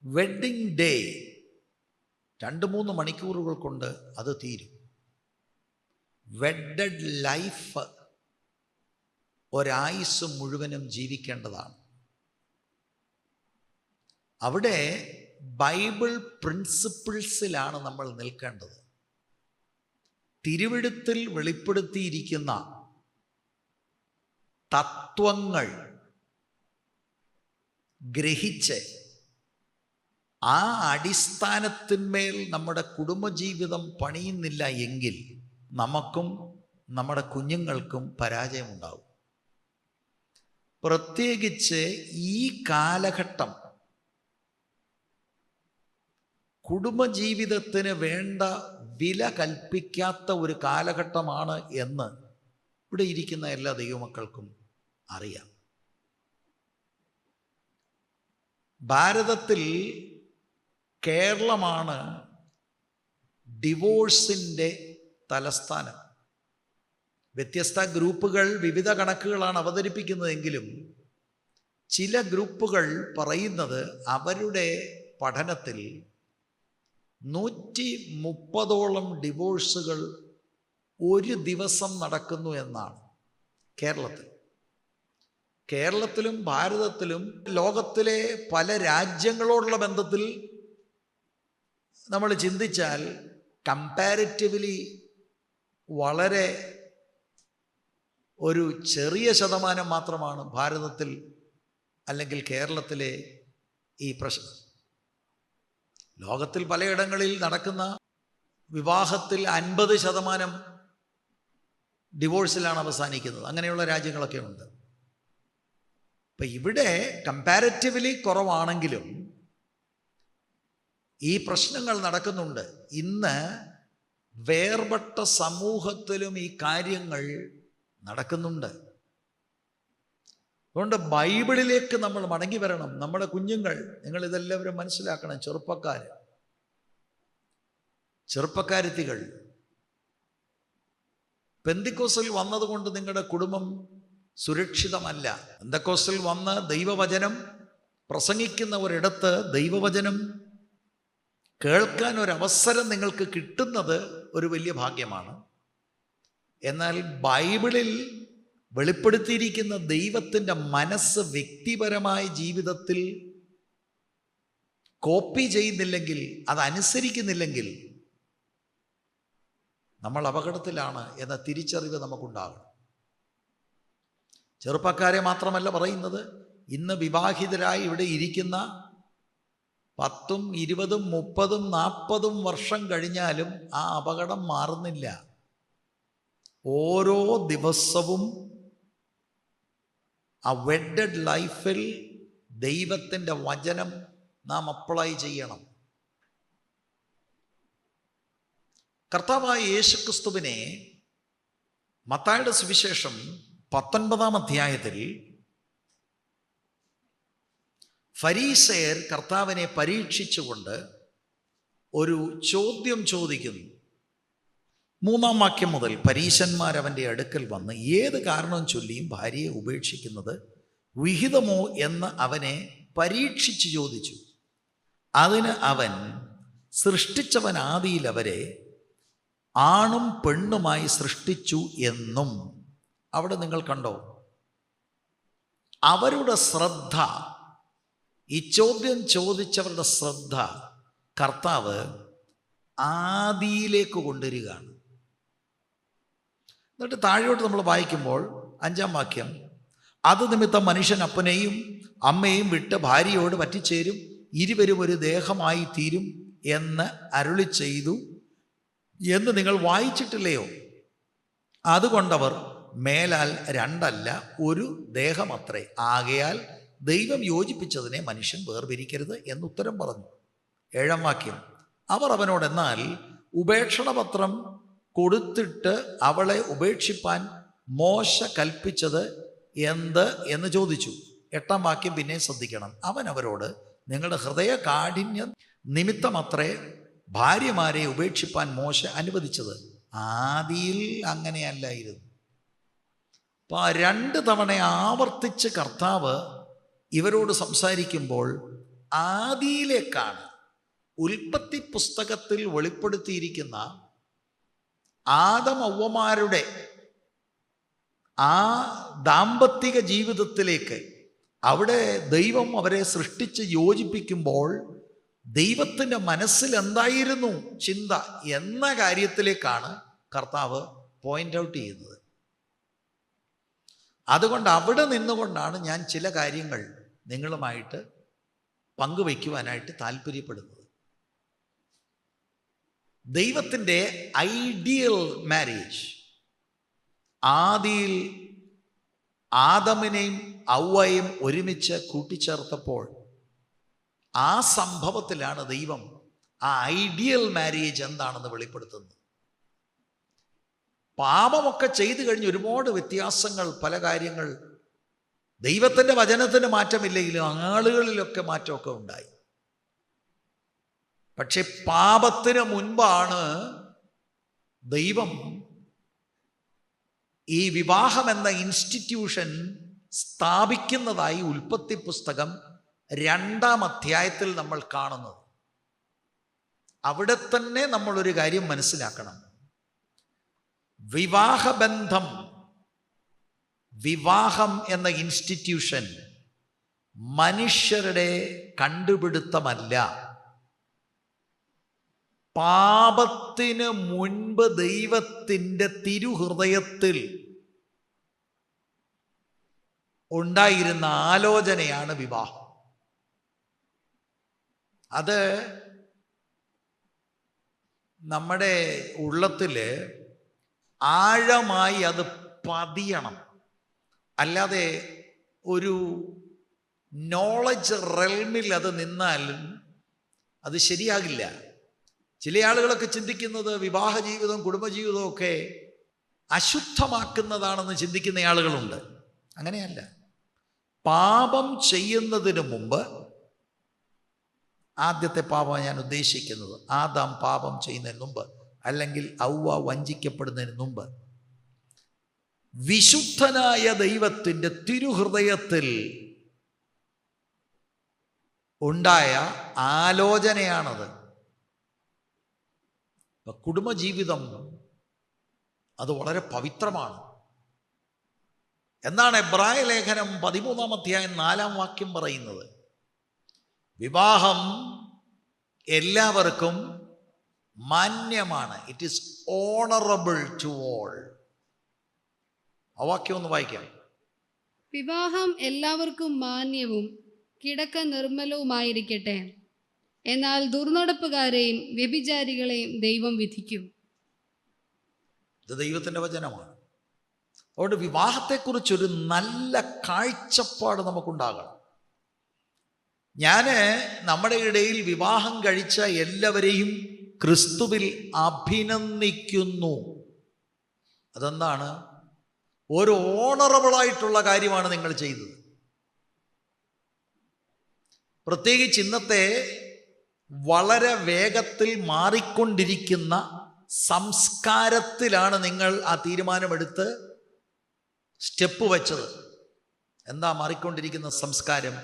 Wedding day 2-3 മണിക്കൂറുകൾ കൊണ്ട് അത് തീരും. വെഡഡ് ലൈഫ് ഒരായുസ് മുഴുവനും ജീവിക്കേണ്ടതാണ്. അവിടെ ബൈബിൾ പ്രിൻസിപ്പിൾസിലാണ് നമ്മൾ നിൽക്കേണ്ടത്. തിരുവെഴുത്തിൽ വെളിപ്പെടുത്തിയിരിക്കുന്ന തത്വങ്ങൾ ഗ്രഹിച്ച് ആ അടിസ്ഥാനത്തിന്മേൽ നമ്മുടെ കുടുംബജീവിതം പണിയുന്നില്ല എങ്കിൽ നമുക്കും നമ്മുടെ കുഞ്ഞുങ്ങൾക്കും പരാജയമുണ്ടാകും. പ്രത്യേകിച്ച് ഈ കാലഘട്ടം കുടുംബജീവിതത്തിന് വേണ്ട വില കൽപ്പിക്കാത്ത ഒരു കാലഘട്ടമാണ് എന്ന് ഇവിടെ ഇരിക്കുന്ന എല്ലാ ദൈവമക്കൾക്കും അറിയാം. ഭാരതത്തിൽ കേരളമാണ് ഡിവോഴ്സിൻ്റെ തലസ്ഥാനം. വ്യത്യസ്ത ഗ്രൂപ്പുകൾ വിവിധ കണക്കുകളാണ് അവതരിപ്പിക്കുന്നതെങ്കിലും ചില ഗ്രൂപ്പുകൾ പറയുന്നത് അവരുടെ പഠനത്തിൽ 130ഓളം ഡിവോഴ്സുകൾ ഒരു ദിവസം നടക്കുന്നു എന്നാണ്. കേരളത്തിലും ഭാരതത്തിലും ലോകത്തിലെ പല രാജ്യങ്ങളോടുള്ള ബന്ധത്തിൽ നമ്മൾ ചിന്തിച്ചാൽ കമ്പാരിറ്റീവ്ലി വളരെ ഒരു ചെറിയ ശതമാനം മാത്രമാണ് ഭാരതത്തിൽ അല്ലെങ്കിൽ കേരളത്തിലെ ഈ പ്രശ്നം. ലോകത്തിൽ പലയിടങ്ങളിൽ നടക്കുന്ന വിവാഹത്തിൽ 50% ഡിവോഴ്സിലാണ് അവസാനിക്കുന്നത്. അങ്ങനെയുള്ള രാജ്യങ്ങളൊക്കെ ഉണ്ട്. അപ്പം ഇവിടെ കമ്പാരിറ്റീവ്ലി കുറവാണെങ്കിലും ഈ പ്രശ്നങ്ങൾ നടക്കുന്നുണ്ട്. ഇന്ന് വേർപെട്ട സമൂഹത്തിലും ഈ കാര്യങ്ങൾ നടക്കുന്നുണ്ട്. അതുകൊണ്ട് ബൈബിളിലേക്ക് നമ്മൾ മടങ്ങി വരണം. നമ്മുടെ കുഞ്ഞുങ്ങൾ, നിങ്ങളിതെല്ലാവരും മനസ്സിലാക്കണം. ചെറുപ്പക്കാരത്തികൾ, പെന്തിക്കോസ്തിൽ വന്നതുകൊണ്ട് നിങ്ങളുടെ കുടുംബം സുരക്ഷിതമല്ല. പെന്തക്കോസ്തിൽ വന്ന് ദൈവവചനം പ്രസംഗിക്കുന്ന ഒരിടത്ത് ദൈവവചനം കേൾക്കാൻ ഒരവസരം നിങ്ങൾക്ക് കിട്ടുന്നത് ഒരു വലിയ ഭാഗ്യമാണ്. എന്നാൽ ബൈബിളിൽ വെളിപ്പെടുത്തിയിരിക്കുന്ന ദൈവത്തിൻ്റെ മനസ്സ് വ്യക്തിപരമായ ജീവിതത്തിൽ കോപ്പി ചെയ്യുന്നില്ലെങ്കിൽ, അതനുസരിക്കുന്നില്ലെങ്കിൽ നമ്മൾ അപകടത്തിലാണ് എന്ന തിരിച്ചറിവ് നമുക്കുണ്ടാകണം. ചെറുപ്പക്കാരെ മാത്രമല്ല പറയുന്നത്, ഇന്ന് വിവാഹിതരായി ഇവിടെ ഇരിക്കുന്ന 10, 20, 30, 40 വർഷം കഴിഞ്ഞാലും ആ അപകടം മാറുന്നില്ല. ഓരോ ദിവസവും ആ വെഡഡ് ലൈഫിൽ ദൈവത്തിൻ്റെ വചനം നാം അപ്ലൈ ചെയ്യണം. കർത്താവായ യേശുക്രിസ്തുവിനെ മത്തായിയുടെ സുവിശേഷം 19-ാം അധ്യായത്തിൽ ഫരീസയർ കർത്താവിനെ പരീക്ഷിച്ചുകൊണ്ട് ഒരു ചോദ്യം ചോദിക്കുന്നു. 3-ാം വാക്യം മുതൽ പരീശന്മാർ അവൻ്റെ അടുക്കൽ വന്ന് ഏത് കാരണം ചൊല്ലിയും ഭാര്യയെ ഉപേക്ഷിക്കുന്നത് വിഹിതമോ എന്ന് അവനെ പരീക്ഷിച്ച് ചോദിച്ചു. അതിന് അവൻ, സൃഷ്ടിച്ചവൻ ആദിയിൽ അവരെ ആണും പെണ്ണുമായി സൃഷ്ടിച്ചു എന്നും. അവിടെ നിങ്ങൾ കണ്ടോ അവരുടെ ശ്രദ്ധ, ഈ ചോദ്യം ചോദിച്ചവരുടെ ശ്രദ്ധ കർത്താവ് ആദിയിലേക്ക് കൊണ്ടുവരികയാണ്. എന്നിട്ട് താഴോട്ട് നമ്മൾ വായിക്കുമ്പോൾ 5-ാം വാക്യം, അത് നിമിത്തം മനുഷ്യൻ അപ്പനെയും അമ്മയെയും വിട്ട് ഭാര്യയോട് പറ്റിച്ചേരും, ഇരുവരും ഒരു ദേഹമായി തീരും എന്ന് അരുളി ചെയ്തു എന്ന് നിങ്ങൾ വായിച്ചിട്ടില്ലയോ? അതുകൊണ്ടവർ മേലാൽ 2 അല്ല, ഒരു ദേഹമത്രേ. ആകയാൽ ദൈവം യോജിപ്പിച്ചതിനെ മനുഷ്യൻ വേർപിരിക്കരുത് എന്നുത്തരം പറഞ്ഞു. 7-ാം വാക്യം, അവർ അവനോട്, എന്നാൽ ഉപേക്ഷണപത്രം കൊടുത്തിട്ട് അവളെ ഉപേക്ഷിപ്പാൻ മോശ കൽപ്പിച്ചത് എന്ത് എന്ന് ചോദിച്ചു. 8-ാം വാക്യം പിന്നെ ശ്രദ്ധിക്കണം. അവൻ അവരോട്, നിങ്ങളുടെ ഹൃദയ കാഠിന്യം നിമിത്തമത്രേ ഭാര്യമാരെ ഉപേക്ഷിപ്പാൻ മോശ അനുവദിച്ചത്, ആദിയിൽ അങ്ങനെയല്ലായിരുന്നു. അപ്പോൾ 2 തവണ ആവർത്തിച്ച് കർത്താവ് ഇവരോട് സംസാരിക്കുമ്പോൾ ആദിയിലേക്കാണ്. ഉൽപ്പത്തി പുസ്തകത്തിൽ വെളിപ്പെടുത്തിയിരിക്കുന്ന ആദം ഹവ്വമാരുടെ ആ ദാമ്പത്തിക ജീവിതത്തിലേക്ക് അവിടെ ദൈവം അവരെ സൃഷ്ടിച്ച് യോജിപ്പിക്കുമ്പോൾ ദൈവത്തിൻ്റെ മനസ്സിൽ എന്തായിരുന്നു ചിന്ത എന്ന കാര്യത്തിലേക്കാണ് കർത്താവ് പോയിന്റ് ഔട്ട് ചെയ്യുന്നത്. അതുകൊണ്ട് അവിടെ നിന്നുകൊണ്ടാണ് ഞാൻ ചില കാര്യങ്ങൾ നിങ്ങളുമായിട്ട് പങ്കുവയ്ക്കുവാനായിട്ട് താല്പര്യപ്പെടുന്നത്. ദൈവത്തിൻ്റെ ഐഡിയൽ മാരേജ് ആദിയിൽ ആദമിനെയും ഹവ്വയെയും ഒരുമിച്ച് കൂട്ടിച്ചേർത്തപ്പോൾ ആ സംഭവത്തിലാണ് ദൈവം ആ ഐഡിയൽ മാരേജ് എന്താണെന്ന് വെളിപ്പെടുത്തുന്നത്. പാപമൊക്കെ ചെയ്തു കഴിഞ്ഞ് ഒരുപാട് വ്യത്യാസങ്ങൾ, പല കാര്യങ്ങൾ, ദൈവത്തിൻ്റെ വചനത്തിന് മാറ്റമില്ലെങ്കിലും ആളുകളിലൊക്കെ മാറ്റമൊക്കെ ഉണ്ടായി. പക്ഷെ പാപത്തിന് മുൻപാണ് ദൈവം ഈ വിവാഹം എന്ന ഇൻസ്റ്റിറ്റ്യൂഷൻ സ്ഥാപിക്കുന്നതായി ഉൽപ്പത്തി പുസ്തകം 2-ാം അധ്യായത്തിൽ നമ്മൾ കാണുന്നത്. അവിടെ തന്നെ നമ്മളൊരു കാര്യം മനസ്സിലാക്കണം. വിവാഹബന്ധം, വിവാഹം എന്ന ഇൻസ്റ്റിറ്റ്യൂഷൻ മനുഷ്യരുടെ കണ്ടുപിടുത്തമല്ല. പാപത്തിന് മുൻപ് ദൈവത്തിൻ്റെ തിരുഹൃദയത്തിൽ ഉണ്ടായിരുന്ന ആലോചനയാണ് വിവാഹം. അത് നമ്മുടെ ഉള്ളത്തിൽ ആഴമായി അത് പതിയണം. അല്ലാതെ ഒരു നോളജ് റെൽമിൽ അത് നിന്നാലും അത് ശരിയാകില്ല. ചില ആളുകളൊക്കെ ചിന്തിക്കുന്നത് വിവാഹ ജീവിതവും കുടുംബജീവിതവും ഒക്കെ അശുദ്ധമാക്കുന്നതാണെന്ന് ചിന്തിക്കുന്ന ആളുകളുണ്ട്. അങ്ങനെയല്ല. പാപം ചെയ്യുന്നതിന് മുമ്പ്, ആദ്യത്തെ പാപം ഞാൻ ഉദ്ദേശിക്കുന്നത്, ആദാം പാപം ചെയ്യുന്നതിന് മുമ്പ് അല്ലെങ്കിൽ ഹവ്വ വഞ്ചിക്കപ്പെടുന്നതിന് മുമ്പ് വിശുദ്ധനായ ദൈവത്തിൻ്റെ തിരുഹൃദയത്തിൽ ഉണ്ടായ ആലോചനയാണത്. കുടുംബജീവിതം അത് വളരെ പവിത്രമാണ്. എന്താണ് എബ്രായ ലേഖനം 13-ാം അധ്യായം 4-ാം വാക്യം പറയുന്നത്? വിവാഹം എല്ലാവർക്കും മാന്യമാണ്. It is honourable to all. ആ വാക്യം ഒന്ന് വായിക്കാം. വിവാഹം എല്ലാവർക്കും മാന്യവും കിടക്ക നിർമ്മലവുമായിരിക്കട്ടെ, എന്നാൽ ദുർനടപ്പുകാരെയും വ്യഭിചാരികളെയും ദൈവം വിധിക്കും. ഇത് ദൈവത്തിൻ്റെ വചനമാണ്. അതുകൊണ്ട് വിവാഹത്തെക്കുറിച്ചൊരു നല്ല കാഴ്ചപ്പാട് നമുക്കുണ്ടാകണം. ഞാൻ നമ്മുടെ ഇടയിൽ വിവാഹം കഴിച്ച എല്ലാവരെയും ക്രിസ്തുവിൽ അഭിനന്ദിക്കുന്നു. അതെന്താണ്? ഒരു ഓണറബിളായിട്ടുള്ള കാര്യമാണ് നിങ്ങൾ ചെയ്തത്. പ്രത്യേകിച്ച് ഇന്നത്തെ വളരെ വേഗത്തിൽ മാറിക്കൊണ്ടിരിക്കുന്ന സംസ്കാരത്തിലാണ് നിങ്ങൾ ആ തീരുമാനമെടുത്ത് സ്റ്റെപ്പ് വെച്ചത്. എന്താ മാറിക്കൊണ്ടിരിക്കുന്ന സംസ്കാരം?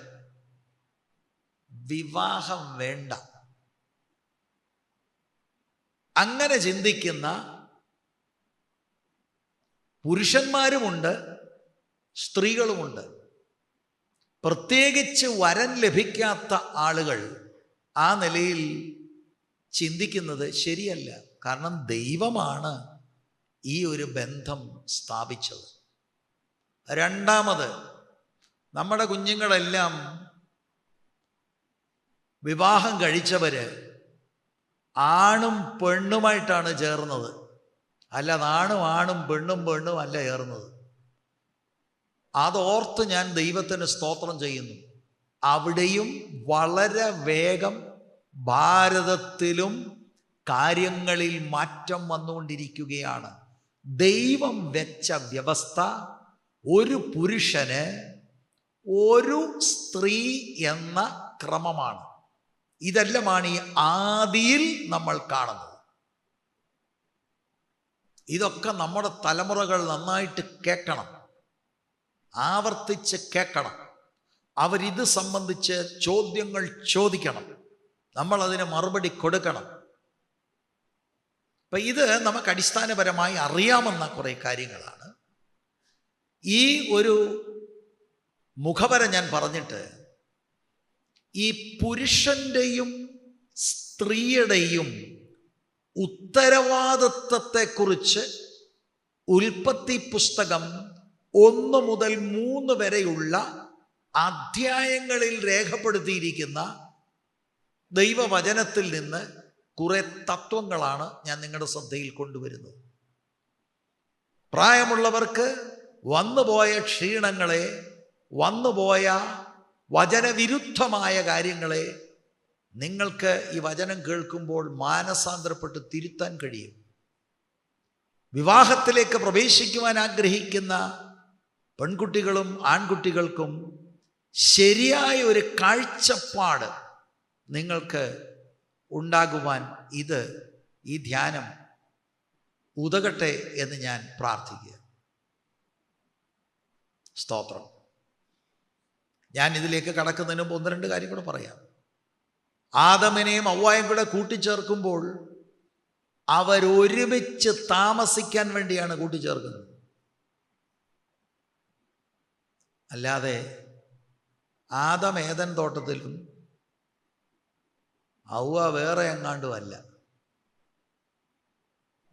വിവാഹം വേണ്ട. അങ്ങനെ ചിന്തിക്കുന്ന പുരുഷന്മാരുമുണ്ട്, സ്ത്രീകളുമുണ്ട്. പ്രത്യേകിച്ച് വരൻ ലഭിക്കാത്ത ആളുകൾ ആ നിലയിൽ ചിന്തിക്കുന്നത് ശരിയല്ല. കാരണം ദൈവമാണ് ഈ ഒരു ബന്ധം സ്ഥാപിച്ചത്. രണ്ടാമത്, നമ്മുടെ കുഞ്ഞുങ്ങളെല്ലാം വിവാഹം കഴിച്ചവര് ആണും പെണ്ണുമായിട്ടാണ് ചേർന്നത്. അല്ലാതെ ആണും പെണ്ണും അല്ല ചേർന്നത്. അതോർത്ത് ഞാൻ ദൈവത്തിന് സ്തോത്രം ചെയ്യുന്നു. അവിടെയും വളരെ വേഗം ഭാരതത്തിലും കാര്യങ്ങളിൽ മാറ്റം വന്നുകൊണ്ടിരിക്കുകയാണ്. ദൈവം വെച്ച വ്യവസ്ഥ ഒരു പുരുഷന് ഒരു സ്ത്രീ എന്ന ക്രമമാണ്. ഇതെല്ലാമാണ് ഈ ആദിയിൽ നമ്മൾ കാണുന്നത്. ഇതൊക്കെ നമ്മുടെ തലമുറകൾ നന്നായിട്ട് കേൾക്കണം, ആവർത്തിച്ച് കേൾക്കണം. അവരിത് സംബന്ധിച്ച് ചോദ്യങ്ങൾ ചോദിക്കണം, നമ്മളതിന് മറുപടി കൊടുക്കണം. അപ്പം ഇത് നമുക്ക് അടിസ്ഥാനപരമായി അറിയാമെന്ന കുറേ കാര്യങ്ങളാണ്. ഈ ഒരു മുഖവര ഞാൻ പറഞ്ഞിട്ട്, ഈ പുരുഷൻ്റെയും സ്ത്രീയുടെയും ഉത്തരവാദിത്വത്തെക്കുറിച്ച് ഉൽപ്പത്തി പുസ്തകം 1 മുതൽ 3 വരെയുള്ള അധ്യായങ്ങളിൽ രേഖപ്പെടുത്തിയിരിക്കുന്ന ദൈവവചനത്തിൽ നിന്ന് കുറെ തത്വങ്ങളാണ് ഞാൻ നിങ്ങളുടെ ശ്രദ്ധയിൽ കൊണ്ടുവരുന്നത്. പ്രായമുള്ളവർക്ക് വന്നുപോയ ക്ഷീണങ്ങളെ, വന്നുപോയ വചനവിരുദ്ധമായ കാര്യങ്ങളെ നിങ്ങൾക്ക് ഈ വചനം കേൾക്കുമ്പോൾ മാനസാന്തരപ്പെട്ട് തിരുത്താൻ കഴിയും. വിവാഹത്തിലേക്ക് പ്രവേശിക്കുവാൻ ആഗ്രഹിക്കുന്ന പെൺകുട്ടികളും ആൺകുട്ടികൾക്കും ശരിയായ ഒരു കാഴ്ചപ്പാട് നിങ്ങൾക്ക് ഉണ്ടാകുവാൻ ഈ ധ്യാനം ഉതകട്ടെ എന്ന് ഞാൻ പ്രാർത്ഥിക്കുക. സ്തോത്രം. ഞാൻ ഇതിലേക്ക് കടക്കുന്നതിന് മുമ്പ് 1-2 കാര്യം കൂടെ പറയാം. ആദമിനെയും ഹവ്വായും കൂടെ കൂട്ടിച്ചേർക്കുമ്പോൾ അവരൊരുമിച്ച് താമസിക്കാൻ വേണ്ടിയാണ് കൂട്ടിച്ചേർക്കുന്നത്. അല്ലാതെ ആദം ഏദൻ തോട്ടത്തിലും ഹവ്വ വേറെ എങ്ങാണ്ടും അല്ല.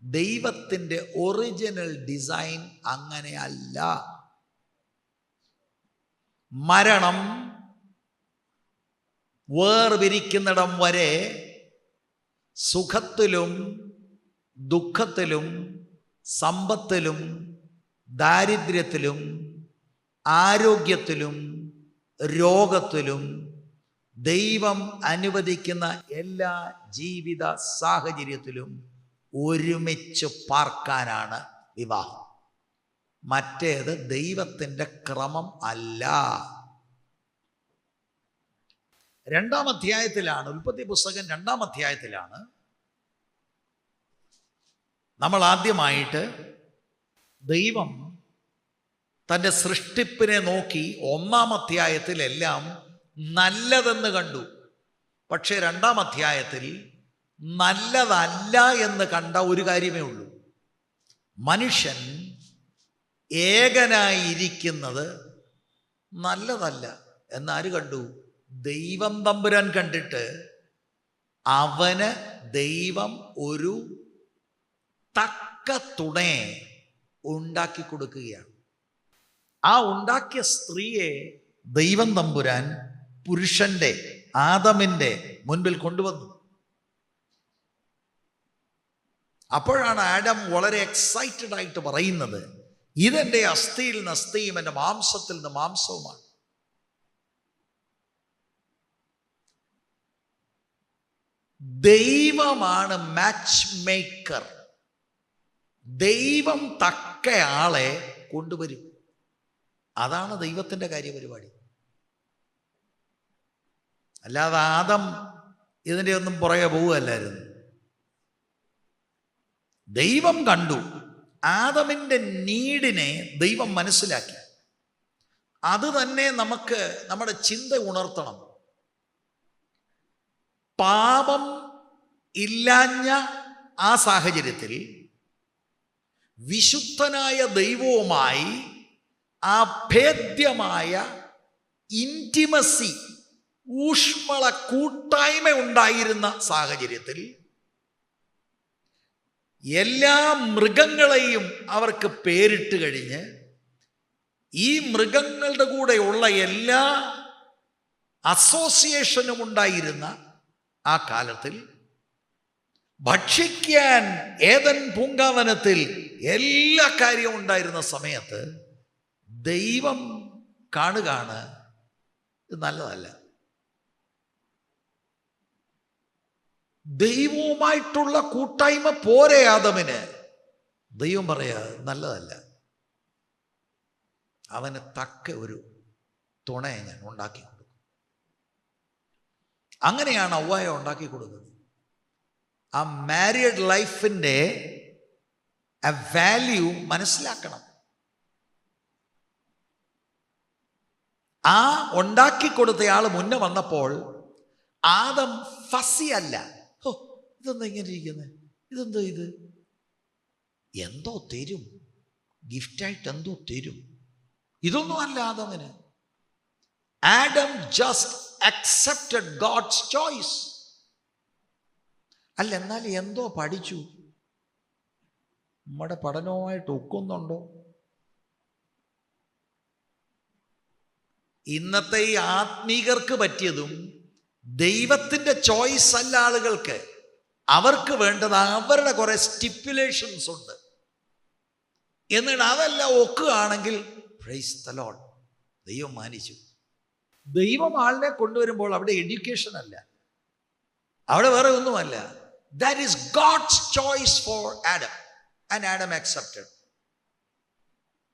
ദൈവത്തിൻ്റെ ഒറിജിനൽ ഡിസൈൻ അങ്ങനെ അല്ല. മരണം വേർപിരിക്കുന്നിടം വരെ സുഖത്തിലും ദുഃഖത്തിലും സമ്പത്തിലും ദാരിദ്ര്യത്തിലും ആരോഗ്യത്തിലും രോഗത്തിലും ദൈവം അനുവദിക്കുന്ന എല്ലാ ജീവിത സാഹചര്യത്തിലും ഒരുമിച്ച് പാർക്കാനാണ് വിവാഹം. മറ്റേത് ദൈവത്തിൻ്റെ ക്രമം അല്ല. 2-ാം അധ്യായത്തിലാണ്, ഉൽപ്പത്തി പുസ്തകം 2-ാം അധ്യായത്തിലാണ് നമ്മൾ ആദ്യമായിട്ട് ദൈവം തൻ്റെ സൃഷ്ടിപ്പിനെ നോക്കി 1-ാം അധ്യായത്തിലെല്ലാം നല്ലതെന്ന് കണ്ടു. പക്ഷേ 2-ാം അധ്യായത്തിൽ നല്ലതല്ല എന്ന് കണ്ട ഒരു കാര്യമേ ഉള്ളൂ. മനുഷ്യൻ ഏകനായിരിക്കുന്നത് നല്ലതല്ല എന്നാര് കണ്ടു? ദൈവം തമ്പുരാൻ കണ്ടിട്ട് അവന് ദൈവം ഒരു തക്ക തുണയെ ഉണ്ടാക്കി കൊടുക്കുകയാണ്. ആ ഉണ്ടാക്കിയ സ്ത്രീയെ ദൈവം തമ്പുരാൻ പുരുഷന്റെ, ആദമിൻ്റെ മുൻപിൽ കൊണ്ടുവന്നു. അപ്പോഴാണ് ആഡം വളരെ എക്സൈറ്റഡ് ആയിട്ട് പറയുന്നത്, ഇതെൻ്റെ അസ്ഥിയിൽ നിന്ന് അസ്ഥിയും എൻ്റെ മാംസത്തിൽ നിന്ന് മാംസവുമാണ്. ദൈവമാണ് മാച്ച് മേക്കർ. ദൈവം തക്ക ആളെ കൊണ്ടുവരും. അതാണ് ദൈവത്തിൻ്റെ കാര്യപരിപാടി. അല്ലാതെ ആദം ഇതിൻ്റെ ഒന്നും പുറകെ പോവുകയല്ലായിരുന്നു. ദൈവം കണ്ടു, ആദമിൻ്റെ നീഡിനെ ദൈവം മനസ്സിലാക്കി. അത് തന്നെ നമുക്ക് നമ്മുടെ ചിന്ത ഉണർത്തണം. പാപം ഇല്ലാഞ്ഞ ആ സാഹചര്യത്തിൽ വിശുദ്ധനായ ദൈവവുമായി ആ ഭേദ്യമായ ഇൻറ്റിമസി, ഊഷ്മള കൂട്ടായ്മ ഉണ്ടായിരുന്ന സാഹചര്യത്തിൽ എല്ലാ മൃഗങ്ങളെയും അവർക്ക് പേരിട്ട് കഴിഞ്ഞ് ഈ മൃഗങ്ങളുടെ കൂടെയുള്ള എല്ലാ അസോസിയേഷനും ഉണ്ടായിരുന്ന ആ കാലത്തിൽ ഭക്ഷിക്കാൻ ഏദൻ പൂങ്കാവനത്തിൽ എല്ലാ കാര്യവും ഉണ്ടായിരുന്ന സമയത്ത് ദൈവം കാണുകയാണ്, ഇത് നല്ലതല്ല. ദൈവവുമായിട്ടുള്ള കൂട്ടായ്മ പോരെ ആദമിന്. ദൈവം പറയാ നല്ലതല്ല, അവന് തക്ക ഒരു തുണയെ ഞാൻ ഉണ്ടാക്കി കൊടുക്കും. അങ്ങനെയാണ് ഹവ്വായെ ഉണ്ടാക്കി കൊടുക്കുന്നത്. ആ മാരീഡ് ലൈഫിൻ്റെ ആ വാല്യൂ മനസ്സിലാക്കണം. ആ ഉണ്ടാക്കിക്കൊടുത്തയാൾ മുന്നേ വന്നപ്പോൾ ആദം ഫസി അല്ല. ഓ, ഇതെന്താ ഇങ്ങനെ ഇരിക്കുന്നത്, ഇതെന്തോ ഇത്, എന്തോ തരും, ഗിഫ്റ്റായിട്ട് എന്തോ തരും, ഇതൊന്നും അല്ല ആദമിന്. Adam just accepted God's choice. അല്ല, എന്നാൽ എന്തോ പഠിച്ചു, നമ്മുടെ പഠനവുമായിട്ട് ഒക്കുന്നുണ്ടോ? ഇന്നത്തെ ഈ ആത്മീകർക്ക് പറ്റിയതും ദൈവത്തിൻ്റെ ചോയ്സ് അല്ല ആളുകൾക്ക്. അവർക്ക് വേണ്ടത് അവരുടെ കുറെ സ്റ്റിപ്പുലേഷൻസ് ഉണ്ട്. എന്നിട്ട് അതെല്ലാം ഒക്കുകയാണെങ്കിൽ പ്രൈസ് ദി ലോർഡ്, ദൈവം മാനിച്ചു. ദൈവം ആളിനെ കൊണ്ടുവരുമ്പോൾ അവിടെ എഡ്യൂക്കേഷൻ അല്ല, അവിടെ വേറെ ഒന്നുമല്ല. That is God's choice for Adam and Adam accepted.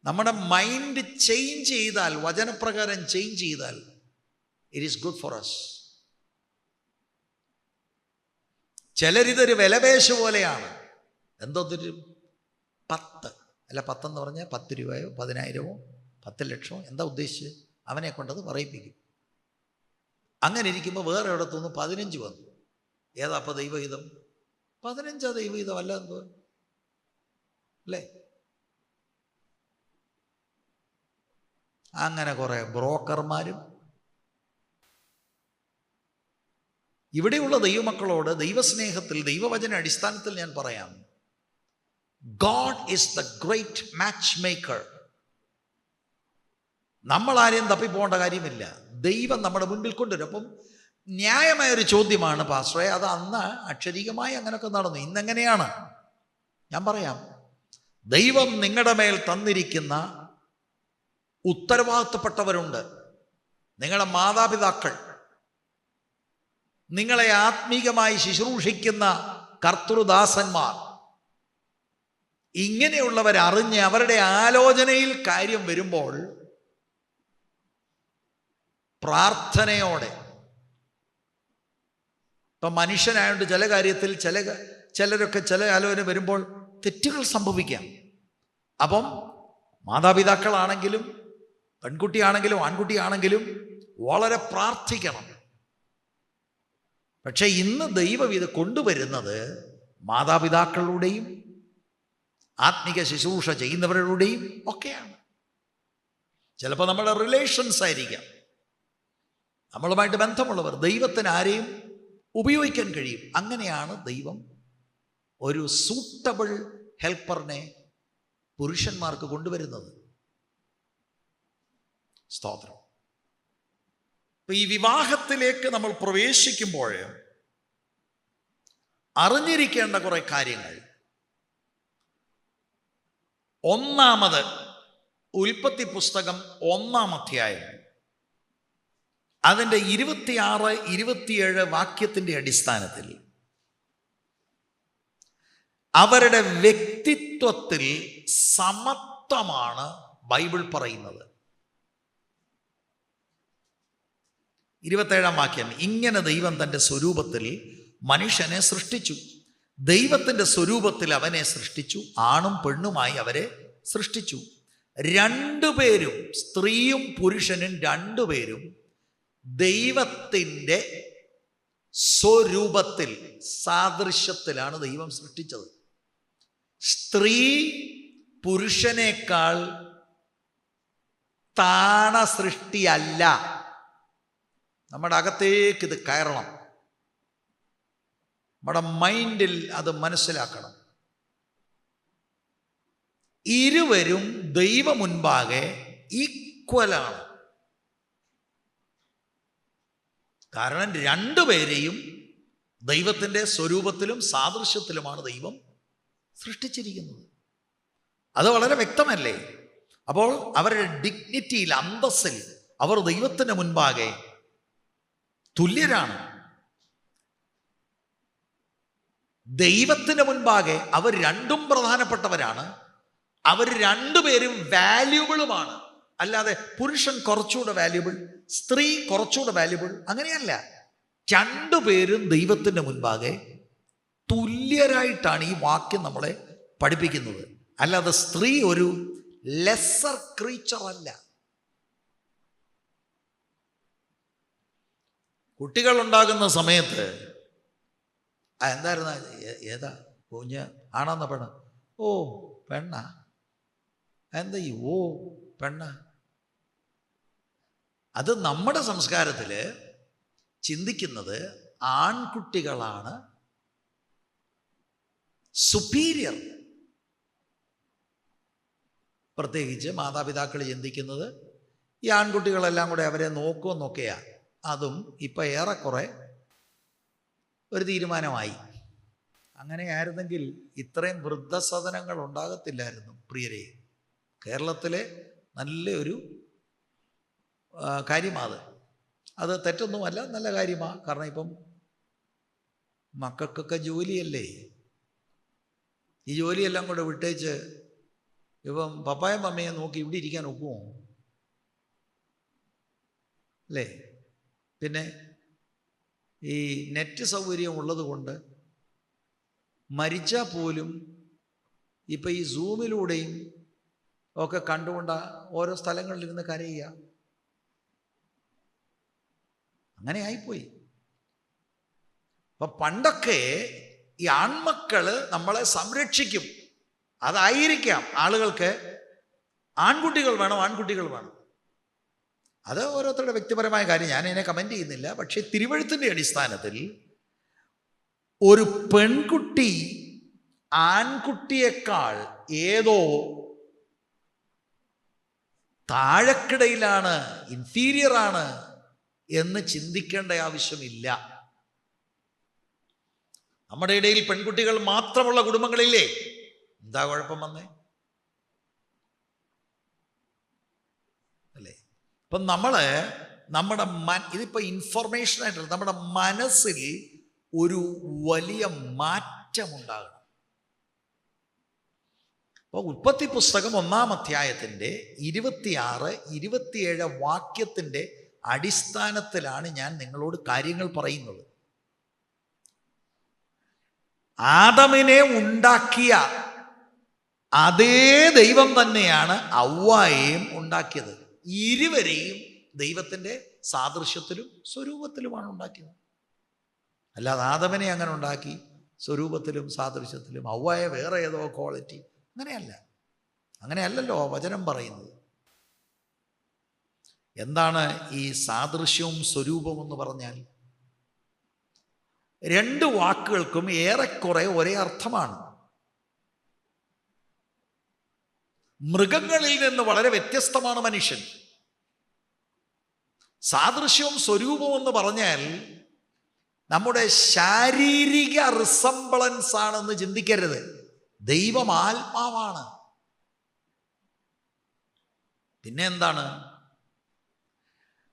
നമ്മുടെ മൈൻഡ് ചേഞ്ച് ചെയ്താൽ, വചനപ്രകാരം ചേഞ്ച് ചെയ്താൽ, it is good for us. ചിലരിതൊരു വിലപേശ് പോലെയാണ്. എന്തോ തരും, 10 അല്ല, 10 എന്ന് പറഞ്ഞാൽ 10 രൂപയോ 10,000 10 ലക്ഷമോ എന്താ ഉദ്ദേശിച്ച് അവനെ കൊണ്ടത് പറയിപ്പിക്കും. അങ്ങനെ ഇരിക്കുമ്പോൾ വേറെ ഇടത്തുനിന്ന് 15 വന്നു. ഏതാ അപ്പം ദൈവഹിതം? 15 ദൈവഹിതം അല്ല എന്തോ അല്ലേ? അങ്ങനെ കുറെ ബ്രോക്കർമാരും. ഇവിടെയുള്ള ദൈവമക്കളോട് ദൈവസ്നേഹത്തിൽ, ദൈവവചന അടിസ്ഥാനത്തിൽ ഞാൻ പറയാം, God is the great matchmaker. നമ്മൾ ആരെയും തപ്പിപ്പോകേണ്ട കാര്യമില്ല, ദൈവം നമ്മുടെ മുൻപിൽ കൊണ്ടുവരും. അപ്പം ന്യായമായൊരു ചോദ്യമാണ് പാസ്റ്ററെ, അത് അന്ന് അക്ഷരികമായി അങ്ങനെയൊക്കെ നടന്നു, ഇന്നെങ്ങനെയാണ്? ഞാൻ പറയാം. ദൈവം നിങ്ങളുടെ മേൽ തന്നിരിക്കുന്ന ഉത്തരവാദിത്തപ്പെട്ടവരുണ്ട്. നിങ്ങളുടെ മാതാപിതാക്കൾ, നിങ്ങളെ ആത്മീകമായി ശുശ്രൂഷിക്കുന്ന കർത്തൃദാസന്മാർ, ഇങ്ങനെയുള്ളവരറിഞ്ഞ് അവരുടെ ആലോചനയിൽ കാര്യം വരുമ്പോൾ പ്രാർത്ഥനയോടെ. ഇപ്പം മനുഷ്യനായോണ്ട് ചില കാര്യത്തിൽ ചിലരൊക്കെ ചില ആലോചന വരുമ്പോൾ തെറ്റുകൾ സംഭവിക്കാം. അപ്പം മാതാപിതാക്കളാണെങ്കിലും പെൺകുട്ടിയാണെങ്കിലും ആൺകുട്ടിയാണെങ്കിലും വളരെ പ്രാർത്ഥിക്കണം. പക്ഷെ ഇന്ന് ദൈവം ഇത് കൊണ്ടുവരുന്നത് മാതാപിതാക്കളുടെയും ആത്മിക ശുശ്രൂഷ ചെയ്യുന്നവരുടെയും ഒക്കെയാണ്. ചിലപ്പോൾ നമ്മുടെ റിലേഷൻസ് ആയിരിക്കാം, നമ്മളുമായിട്ട് ബന്ധമുള്ളവർ. ദൈവത്തിന് ആരെയും ഉപയോഗിക്കാൻ കഴിയും. അങ്ങനെയാണ് ദൈവം ഒരു സൂട്ടബിൾ ഹെൽപ്പറിനെ പുരുഷന്മാർക്ക് കൊണ്ടുവരുന്നത്. സ്തോത്രം. ഇപ്പൊ ഈ വിവാഹത്തിലേക്ക് നമ്മൾ പ്രവേശിക്കുമ്പോൾ അറിഞ്ഞിരിക്കേണ്ട കുറെ കാര്യങ്ങൾ. ഒന്നാമത്, ഉൽപ്പത്തി പുസ്തകം 1-ാം അധ്യായം അതിൻ്റെ 26-27 വാക്യത്തിൻ്റെ അടിസ്ഥാനത്തിൽ അവരുടെ വ്യക്തിത്വത്തിൽ സമത്വമാണ് ബൈബിൾ പറയുന്നത്. 27-ാം വാക്യം, ഇങ്ങനെ ദൈവം തൻ്റെ സ്വരൂപത്തിൽ മനുഷ്യനെ സൃഷ്ടിച്ചു, ദൈവത്തിൻ്റെ സ്വരൂപത്തിൽ അവനെ സൃഷ്ടിച്ചു, ആണും പെണ്ണുമായി അവരെ സൃഷ്ടിച്ചു. രണ്ടുപേരും, സ്ത്രീയും പുരുഷനും രണ്ടുപേരും ദൈവത്തിൻ്റെ സ്വരൂപത്തിൽ, സാദൃശ്യത്തിലാണ് ദൈവം സൃഷ്ടിച്ചത്. സ്ത്രീ പുരുഷനേക്കാൾ താണ സൃഷ്ടിയല്ല. നമ്മുടെ അകത്തേക്ക് ഇത് കയറണം, നമ്മുടെ മൈൻഡിൽ അത് മനസ്സിലാക്കണം. ഇരുവരും ദൈവ മുൻപാകെ ഈക്വലാണ്. കാരണം രണ്ടുപേരെയും ദൈവത്തിൻ്റെ സ്വരൂപത്തിലും സാദൃശ്യത്തിലുമാണ് ദൈവം സൃഷ്ടിച്ചിരിക്കുന്നത്. അത് വളരെ വ്യക്തമല്ലേ? അപ്പോൾ അവരുടെ ഡിഗ്നിറ്റിയിൽ, അന്തസ്സിൽ അവർ ദൈവത്തിൻ്റെ മുൻപാകെ തുല്യരാണ്. ദൈവത്തിന് മുൻപാകെ അവർ രണ്ടും പ്രധാനപ്പെട്ടവരാണ്. അവർ രണ്ടുപേരും വാല്യുബിളുമാണ്. അല്ലാതെ പുരുഷൻ കുറച്ചുകൂടെ വാല്യുബിൾ, സ്ത്രീ കുറച്ചുകൂടെ വാല്യുബിൾ, അങ്ങനെയല്ല. രണ്ടുപേരും ദൈവത്തിൻ്റെ മുൻപാകെ തുല്യരായിട്ടാണ് ഈ വാക്യം നമ്മളെ പഠിപ്പിക്കുന്നത്. അല്ലാതെ സ്ത്രീ ഒരു ലെസ്സർ ക്രീച്ചർ അല്ല. കുട്ടികളുണ്ടാകുന്ന സമയത്ത് എന്തായിരുന്നു, ഏതാ കുഞ്ഞ്, ആണെന്ന പെണ്ണ്? ഓ പെണ്ണ, എന്താ ഈ ഓ പെണ്ണ? അത് നമ്മുടെ സംസ്കാരത്തിൽ ചിന്തിക്കുന്നത് ആൺകുട്ടികളാണ് സുപ്പീരിയർ. പ്രത്യേകിച്ച് മാതാപിതാക്കൾ ചിന്തിക്കുന്നത് ഈ ആൺകുട്ടികളെല്ലാം കൂടെ അവരെ നോക്കുമെന്നൊക്കെയാണ്. അതും ഇപ്പം ഏറെക്കുറെ ഒരു തീരുമാനമായി. അങ്ങനെയായിരുന്നെങ്കിൽ ഇത്രയും വൃദ്ധസദനങ്ങൾ ഉണ്ടാകത്തില്ലായിരുന്നു പ്രിയരെ. കേരളത്തിലെ നല്ലൊരു കാര്യമാണ് അത് തെറ്റൊന്നുമല്ല, നല്ല കാര്യമാണ്. കാരണം ഇപ്പം മക്കൾക്കൊക്കെ ജോലിയല്ലേ, ഈ ജോലിയെല്ലാം കൂടെ വിട്ടേച്ച് ഇപ്പം പപ്പായും മമ്മയെ നോക്കി ഇവിടെ ഇരിക്കാൻ ഒക്കുമോ? അല്ലേ? പിന്നെ ഈ നെറ്റ് സൗകര്യം ഉള്ളത് കൊണ്ട് മരിച്ചാൽ പോലും ഇപ്പം ഈ സൂമിലൂടെയും ഒക്കെ കണ്ടുകൊണ്ട് ഓരോ സ്ഥലങ്ങളിലിരുന്ന് കരയുക. അങ്ങനെ ആയിപ്പോയി. അപ്പം പണ്ടൊക്കെ ഈ ആൺമക്കള് നമ്മളെ സംരക്ഷിക്കും. അതായിരിക്കാം ആളുകൾക്ക് ആൺകുട്ടികൾ വേണം, ആൺകുട്ടികൾ വേണം. അത് ഓരോരുത്തരുടെ വ്യക്തിപരമായ കാര്യം, ഞാൻ അതിനെ കമന്റ് ചെയ്യുന്നില്ല. പക്ഷേ തിരുവെഴുത്തിൻ്റെ അടിസ്ഥാനത്തിൽ ഒരു പെൺകുട്ടി ആൺകുട്ടിയേക്കാൾ ഏതോ താഴെക്കിടയിലാണ്, ഇൻഫീരിയറാണ് എന്ന് ചിന്തിക്കേണ്ട ആവശ്യമില്ല. നമ്മുടെ ഇടയിൽ പെൺകുട്ടികൾ മാത്രമുള്ള കുടുംബങ്ങളില്ലേ? എന്താ കുഴപ്പം വന്നേ? അല്ലേ? ഇപ്പം നമ്മുടെ ഇതിപ്പോ ഇൻഫർമേഷനായിട്ടുള്ള നമ്മുടെ മനസ്സിൽ ഒരു വലിയ മാറ്റമുണ്ടാകണം. അപ്പോൾ ഉൽപ്പത്തി പുസ്തകം 1-ാം അധ്യായത്തിൻ്റെ 26, 27 വാക്യത്തിൻ്റെ അടിസ്ഥാനത്തിലാണ് ഞാൻ നിങ്ങളോട് കാര്യങ്ങൾ പറയുന്നത്. ആദമിനെ ഉണ്ടാക്കിയ അതേ ദൈവം തന്നെയാണ് ഹവ്വായെയും ഉണ്ടാക്കിയത്. ഇരുവരെയും ദൈവത്തിൻ്റെ സാദൃശ്യത്തിലും സ്വരൂപത്തിലുമാണ് ഉണ്ടാക്കിയത്. അല്ലാതെ ആദമിനെ അങ്ങനെ ഉണ്ടാക്കി സ്വരൂപത്തിലും സാദൃശ്യത്തിലും, ഹവ്വായെ വേറെ ഏതോ ക്വാളിറ്റി, അങ്ങനെയല്ലല്ലോ വചനം പറയുന്നത്. എന്താണ് ഈ സാദൃശ്യവും സ്വരൂപവും എന്ന് പറഞ്ഞാൽ? രണ്ട് വാക്കുകൾക്കും ഏറെക്കുറെ ഒരേ അർത്ഥമാണ്. മൃഗങ്ങളിൽ നിന്ന് വളരെ വ്യത്യസ്തമാണ് മനുഷ്യൻ. സാദൃശ്യവും സ്വരൂപവും എന്ന് പറഞ്ഞാൽ നമ്മുടെ ശാരീരിക റിസംബ്ലൻസ് ആണെന്ന് ചിന്തിക്കരുത്. ദൈവം ആത്മാവാണ്. പിന്നെ എന്താണ്?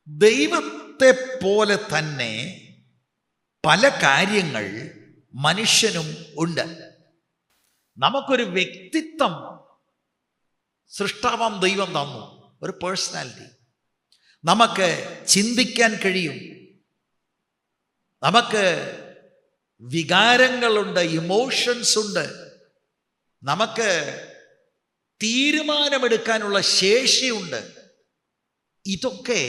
ദൈവത്തെ പോലെ തന്നെ പല കാര്യങ്ങൾ മനുഷ്യനും ഉണ്ട്. നമുക്കൊരു വ്യക്തിത്വം സൃഷ്ടാവാം ദൈവം തന്നു, ഒരു പേഴ്സണാലിറ്റി. നമുക്ക് ചിന്തിക്കാൻ കഴിയും, നമുക്ക് വികാരങ്ങളുണ്ട്, ഇമോഷൻസ് ഉണ്ട്, നമുക്ക് തീരുമാനമെടുക്കാനുള്ള ശേഷിയുണ്ട്. ഇതൊക്കെ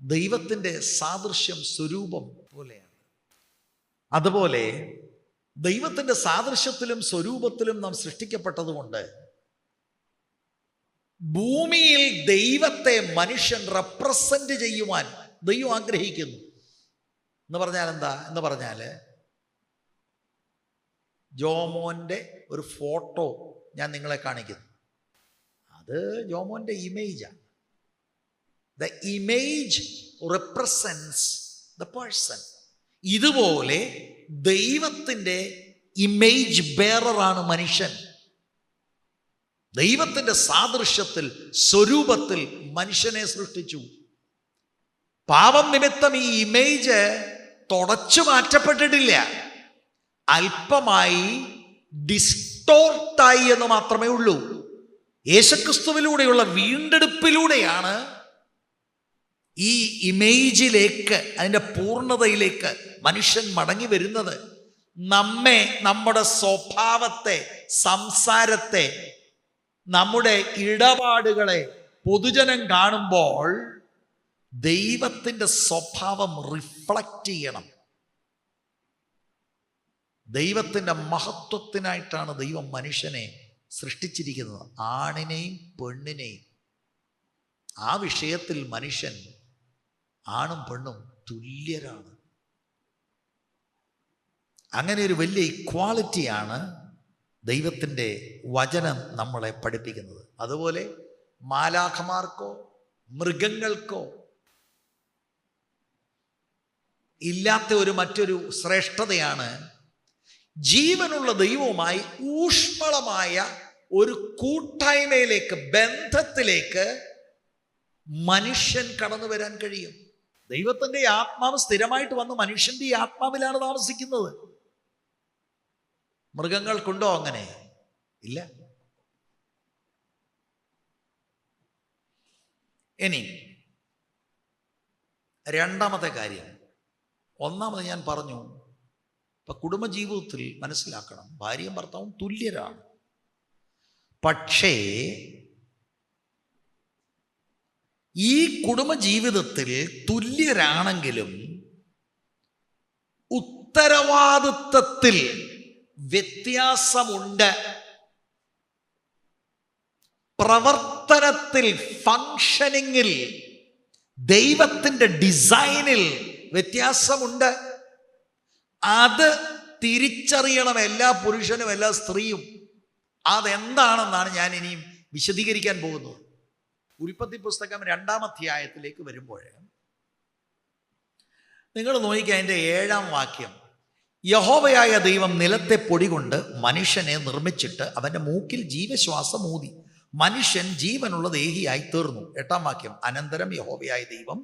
ദൈവത്തിൻ്റെ സാദൃശ്യം സ്വരൂപം പോലെയാണ്. അതുപോലെ ദൈവത്തിൻ്റെ സാദൃശ്യത്തിലും സ്വരൂപത്തിലും നാം സൃഷ്ടിക്കപ്പെട്ടതുകൊണ്ട് ഭൂമിയിൽ ദൈവത്തെ മനുഷ്യൻ റെപ്രസെന്റ് ചെയ്യുവാൻ ദൈവം ആഗ്രഹിക്കുന്നു. എന്ന് പറഞ്ഞാൽ എന്താ? എന്ന് പറഞ്ഞാൽ ജോമോൻ്റെ ഒരു ഫോട്ടോ ഞാൻ നിങ്ങളെ കാണിക്കുന്നു. അത് ജോമോൻ്റെ ഇമേജാണ്. The image represents the person. ഇതുപോലെ ദൈവത്തിൻ്റെ ഇമേജ് ബെയറാണ് മനുഷ്യൻ. ദൈവത്തിൻ്റെ സാദൃശ്യത്തിൽ സ്വരൂപത്തിൽ മനുഷ്യനെ സൃഷ്ടിച്ചു. പാപം നിമിത്തം ഈ ഇമേജ് തുടച്ചു മാറ്റപ്പെട്ടിട്ടില്ല, അല്പമായി ഡിസ്റ്റോർട്ടായി എന്ന് മാത്രമേ ഉള്ളൂ. യേശുക്രിസ്തുവിലൂടെയുള്ള വീണ്ടെടുപ്പിലൂടെയാണ് ഈ ഇമേജിലേക്ക്, അതിൻ്റെ പൂർണ്ണതയിലേക്ക് മനുഷ്യൻ മടങ്ങി വരുന്നത്. നമ്മെ, നമ്മുടെ സ്വഭാവത്തെ, സംസാരത്തെ, നമ്മുടെ ഇടപാടുകളെ പൊതുജനം കാണുമ്പോൾ ദൈവത്തിൻ്റെ സ്വഭാവം റിഫ്ലക്റ്റ് ചെയ്യണം. ദൈവത്തിൻ്റെ മഹത്വത്തിനായിട്ടാണ് ദൈവം മനുഷ്യനെ സൃഷ്ടിച്ചിരിക്കുന്നത്, ആണിനെയും പെണ്ണിനെയും. ആ വിഷയത്തിൽ മനുഷ്യൻ ആണും പെണ്ണും തുല്യരാണ്. അങ്ങനെ ഒരു വലിയ ഇക്വാളിറ്റിയാണ് ദൈവത്തിൻ്റെ വചനം നമ്മളെ പഠിപ്പിക്കുന്നത്. അതുപോലെ മാലാഖമാർക്കോ മൃഗങ്ങൾക്കോ ഇല്ലാത്ത മറ്റൊരു ശ്രേഷ്ഠതയാണ് ജീവനുള്ള ദൈവവുമായി ഊഷ്മളമായ ഒരു കൂട്ടായ്മയിലേക്ക്, ബന്ധത്തിലേക്ക് മനുഷ്യൻ കടന്നു വരാൻ കഴിയും. ദൈവത്തിൻ്റെ ആത്മാവ് സ്ഥിരമായിട്ട് വന്ന് മനുഷ്യൻ്റെ ഈ ആത്മാവിലാണ് താമസിക്കുന്നത്. മൃഗങ്ങൾക്കുണ്ടോ അങ്ങനെ? ഇല്ല. ഇനി രണ്ടാമത്തെ കാര്യം, ഒന്നാമത് ഞാൻ പറഞ്ഞു, ഇപ്പം കുടുംബജീവിതത്തിൽ മനസ്സിലാക്കണം, ഭാര്യയും ഭർത്താവും തുല്യരാണ്. പക്ഷേ ഈ കുടുംബജീവിതത്തിൽ തുല്യരാണെങ്കിലും ഉത്തരവാദിത്തത്തിൽ വ്യത്യാസമുണ്ട്, പ്രവർത്തനത്തിൽ, ഫങ്ഷനിങ്ങിൽ, ദൈവത്തിൻ്റെ ഡിസൈനിൽ വ്യത്യാസമുണ്ട്. അത് തിരിച്ചറിയണം എല്ലാ പുരുഷനും എല്ലാ സ്ത്രീയും. അതെന്താണെന്നാണ് ഞാൻ ഇനിയും വിശദീകരിക്കാൻ പോകുന്നത്. ഉൽപ്പത്തി പുസ്തകം 2-ാം അധ്യായത്തിലേക്ക് വരുമ്പോൾ നിങ്ങൾ നോക്കിക്കുക, അതിൻ്റെ 7-ാം വാക്യം. യഹോവയായ ദൈവം നിലത്തെ പൊടി കൊണ്ട് മനുഷ്യനെ നിർമ്മിച്ചിട്ട് അവൻ്റെ മൂക്കിൽ ജീവശ്വാസം ഊതി, മനുഷ്യൻ ജീവനുള്ള ദേഹിയായി തീർന്നു. 8-ാം വാക്യം. അനന്തരം യഹോവയായ ദൈവം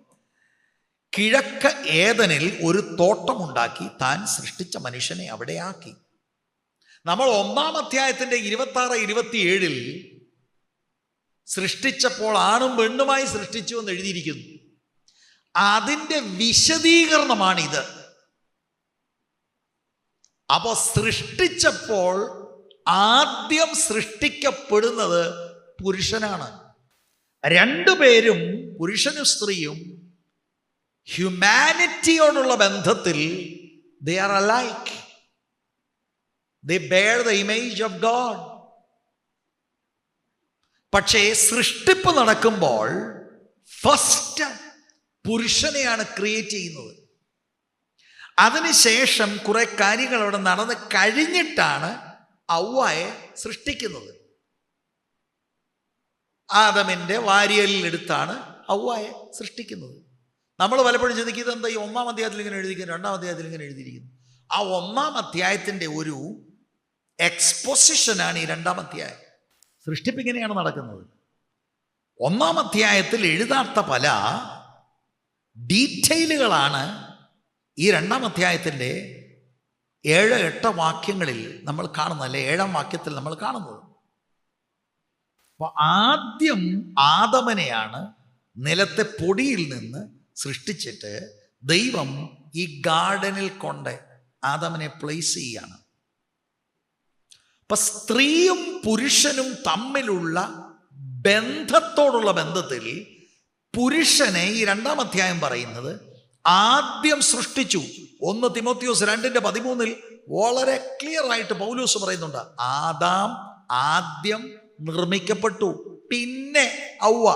കിഴക്ക് ഏദനിൽ ഒരു തോട്ടമുണ്ടാക്കി താൻ സൃഷ്ടിച്ച മനുഷ്യനെ അവിടെ ആക്കി. നമ്മൾ 1-ാം അധ്യായത്തിൻ്റെ 26-27 സൃഷ്ടിച്ചപ്പോൾ ആണും പെണ്ണുമായി സൃഷ്ടിച്ചു എന്ന് എഴുതിയിരിക്കുന്നു. അതിൻ്റെ വിശദീകരണമാണിത്. അപ്പോൾ സൃഷ്ടിച്ചപ്പോൾ ആദ്യം സൃഷ്ടിക്കപ്പെടുന്നത് പുരുഷനാണ്. രണ്ടുപേരും, പുരുഷനും സ്ത്രീയും, ഹ്യൂമാനിറ്റിയോടുള്ള ബന്ധത്തിൽ they are alike. They bear the image of God. പക്ഷേ സൃഷ്ടിപ്പ് നടക്കുമ്പോൾ ഫസ്റ്റ് പുരുഷനെയാണ് ക്രിയേറ്റ് ചെയ്യുന്നത്. അതിനുശേഷം കുറെ കാര്യങ്ങൾ അവിടെ നടന്ന് കഴിഞ്ഞിട്ടാണ് ഹവ്വായെ സൃഷ്ടിക്കുന്നത്. ആദമിൻ്റെ വാരിയലിലെടുത്താണ് ഹവ്വായെ സൃഷ്ടിക്കുന്നത്. നമ്മൾ പലപ്പോഴും ചിന്തിക്കുന്നത് എന്താ, ഈ 1-ാം അധ്യായത്തിൽ ഇങ്ങനെ എഴുതിയിരിക്കുന്നു, 2-ാം അധ്യായത്തിൽ ഇങ്ങനെ എഴുതിയിരിക്കുന്നു. ആ 1-ാം അധ്യായത്തിൻ്റെ ഒരു എക്സ്പോസിഷനാണ് ഈ 2-ാം അധ്യായം. സൃഷ്ടിപ്പ് ഇങ്ങനെയാണ് നടക്കുന്നത്. 1-ാം അധ്യായത്തിൽ എഴുതാത്ത പല ഡീറ്റെയിലുകളാണ് ഈ 2-ാം അധ്യായത്തിൻ്റെ 7-8 വാക്യങ്ങളിൽ നമ്മൾ കാണുന്നത്, അല്ലെ 7-ാം വാക്യത്തിൽ നമ്മൾ കാണുന്നത്. അപ്പോൾ ആദ്യം ആദമനെയാണ് നിലത്തെ പൊടിയിൽ നിന്ന് സൃഷ്ടിച്ചിട്ട് ദൈവം ഈ ഗാർഡനിൽ കൊണ്ട് ആദമനെ പ്ലേസ് ചെയ്യാണ്. അപ്പൊ സ്ത്രീയും പുരുഷനും തമ്മിലുള്ള ബന്ധത്തോടുള്ള ബന്ധത്തിൽ പുരുഷനെ ഈ 2-ാം അധ്യായം പറയുന്നത് ആദ്യം സൃഷ്ടിച്ചു. 1 തിമോത്തിയോസ് 2:13 വളരെ ക്ലിയർ ആയിട്ട് പൗലോസ് പറയുന്നുണ്ട്, ആദാം ആദ്യം നിർമ്മിക്കപ്പെട്ടു, പിന്നെ ഹവ്വ.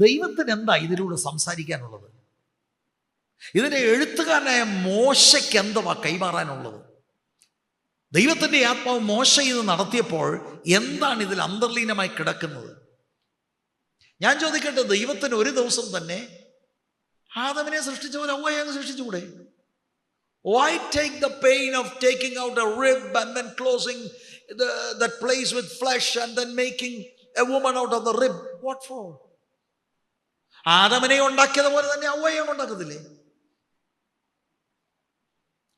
ദൈവത്തിന് എന്താ ഇതിലൂടെ സംസാരിക്കാനുള്ളത്? ഇതിൻ്റെ എഴുത്തുകാരനായ മോശയ്ക്ക് എന്തുവാ കൈമാറാനുള്ളത്? ദൈവത്തിൻ്റെ ആത്മാവ് മോശയിൽ നിന്ന് നടത്തിയപ്പോൾ എന്താണ് ഇതിൽ അന്തർലീനമായി കിടക്കുന്നത്? ഞാൻ ചോദിക്കട്ടെ, ദൈവത്തിന് ഒരു ദിവസം തന്നെ ആദമിനെ സൃഷ്ടിച്ചവർ ഹവ്വയെ അങ്ങ് സൃഷ്ടിച്ചുകൂടെ? Why take the pain of taking out a rib and then closing that place with flesh and then making a woman out of the rib? What for? ആദമിനെ ഉണ്ടാക്കിയതുപോലെ തന്നെ ഹവ്വയെ ഉണ്ടാക്കത്തില്ലേ?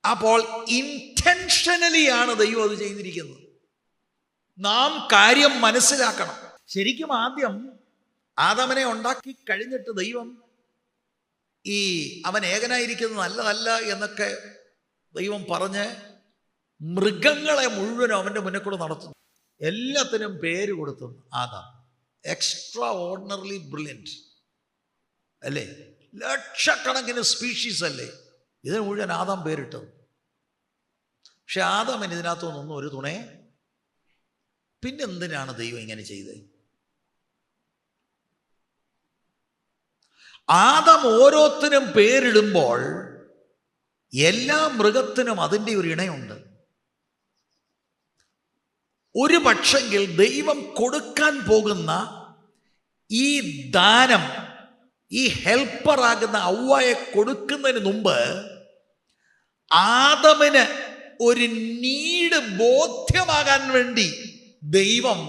അപ്പോൾ ഇന്റൻഷനലി ആണ് ദൈവം അത് ചെയ്തിരിക്കുന്നത്. നാം കാര്യം മനസ്സിലാക്കണം. ശരിക്കും ആദ്യം ആദമിനെ ഉണ്ടാക്കി കഴിഞ്ഞിട്ട് ദൈവം അവൻ ഏകനായിരിക്കുന്നത് നല്ലതല്ല എന്നൊക്കെ ദൈവം പറഞ്ഞ് മൃഗങ്ങളെ മുഴുവനും അവൻ്റെ മുന്നിൽ കൂടെ നടത്തുന്നു. എല്ലാത്തിനും പേര് കൊടുത്തു ആദാം. എക്സ്ട്രാ ഓർഡിനറിലി ബ്രില്യൻറ്റ് അല്ലേ? ലക്ഷക്കണക്കിന് സ്പീഷീസ് അല്ലേ, ഇതിന് മുഴുവൻ ആദാം പേരിട്ടത്. പക്ഷെ ആദാമിന് ഇതിനകത്തൊന്നും ഒരു തുണേ. പിന്നെന്തിനാണ് ദൈവം ഇങ്ങനെ ചെയ്തത്? ആദാം ഓരോത്തിനും പേരിടുമ്പോൾ എല്ലാ മൃഗത്തിനും അതിൻ്റെ ഒരു ഇണയുണ്ട്. ഒരു പക്ഷെങ്കിൽ ദൈവം കൊടുക്കാൻ പോകുന്ന ഈ ദാനം, ഈ ഹെൽപ്പറാകുന്ന ഔവ്വയെ കൊടുക്കുന്നതിന് മുമ്പ് ആദമിന് ഒരു നീഡ് ബോധ്യമാകാൻ വേണ്ടി ദൈവം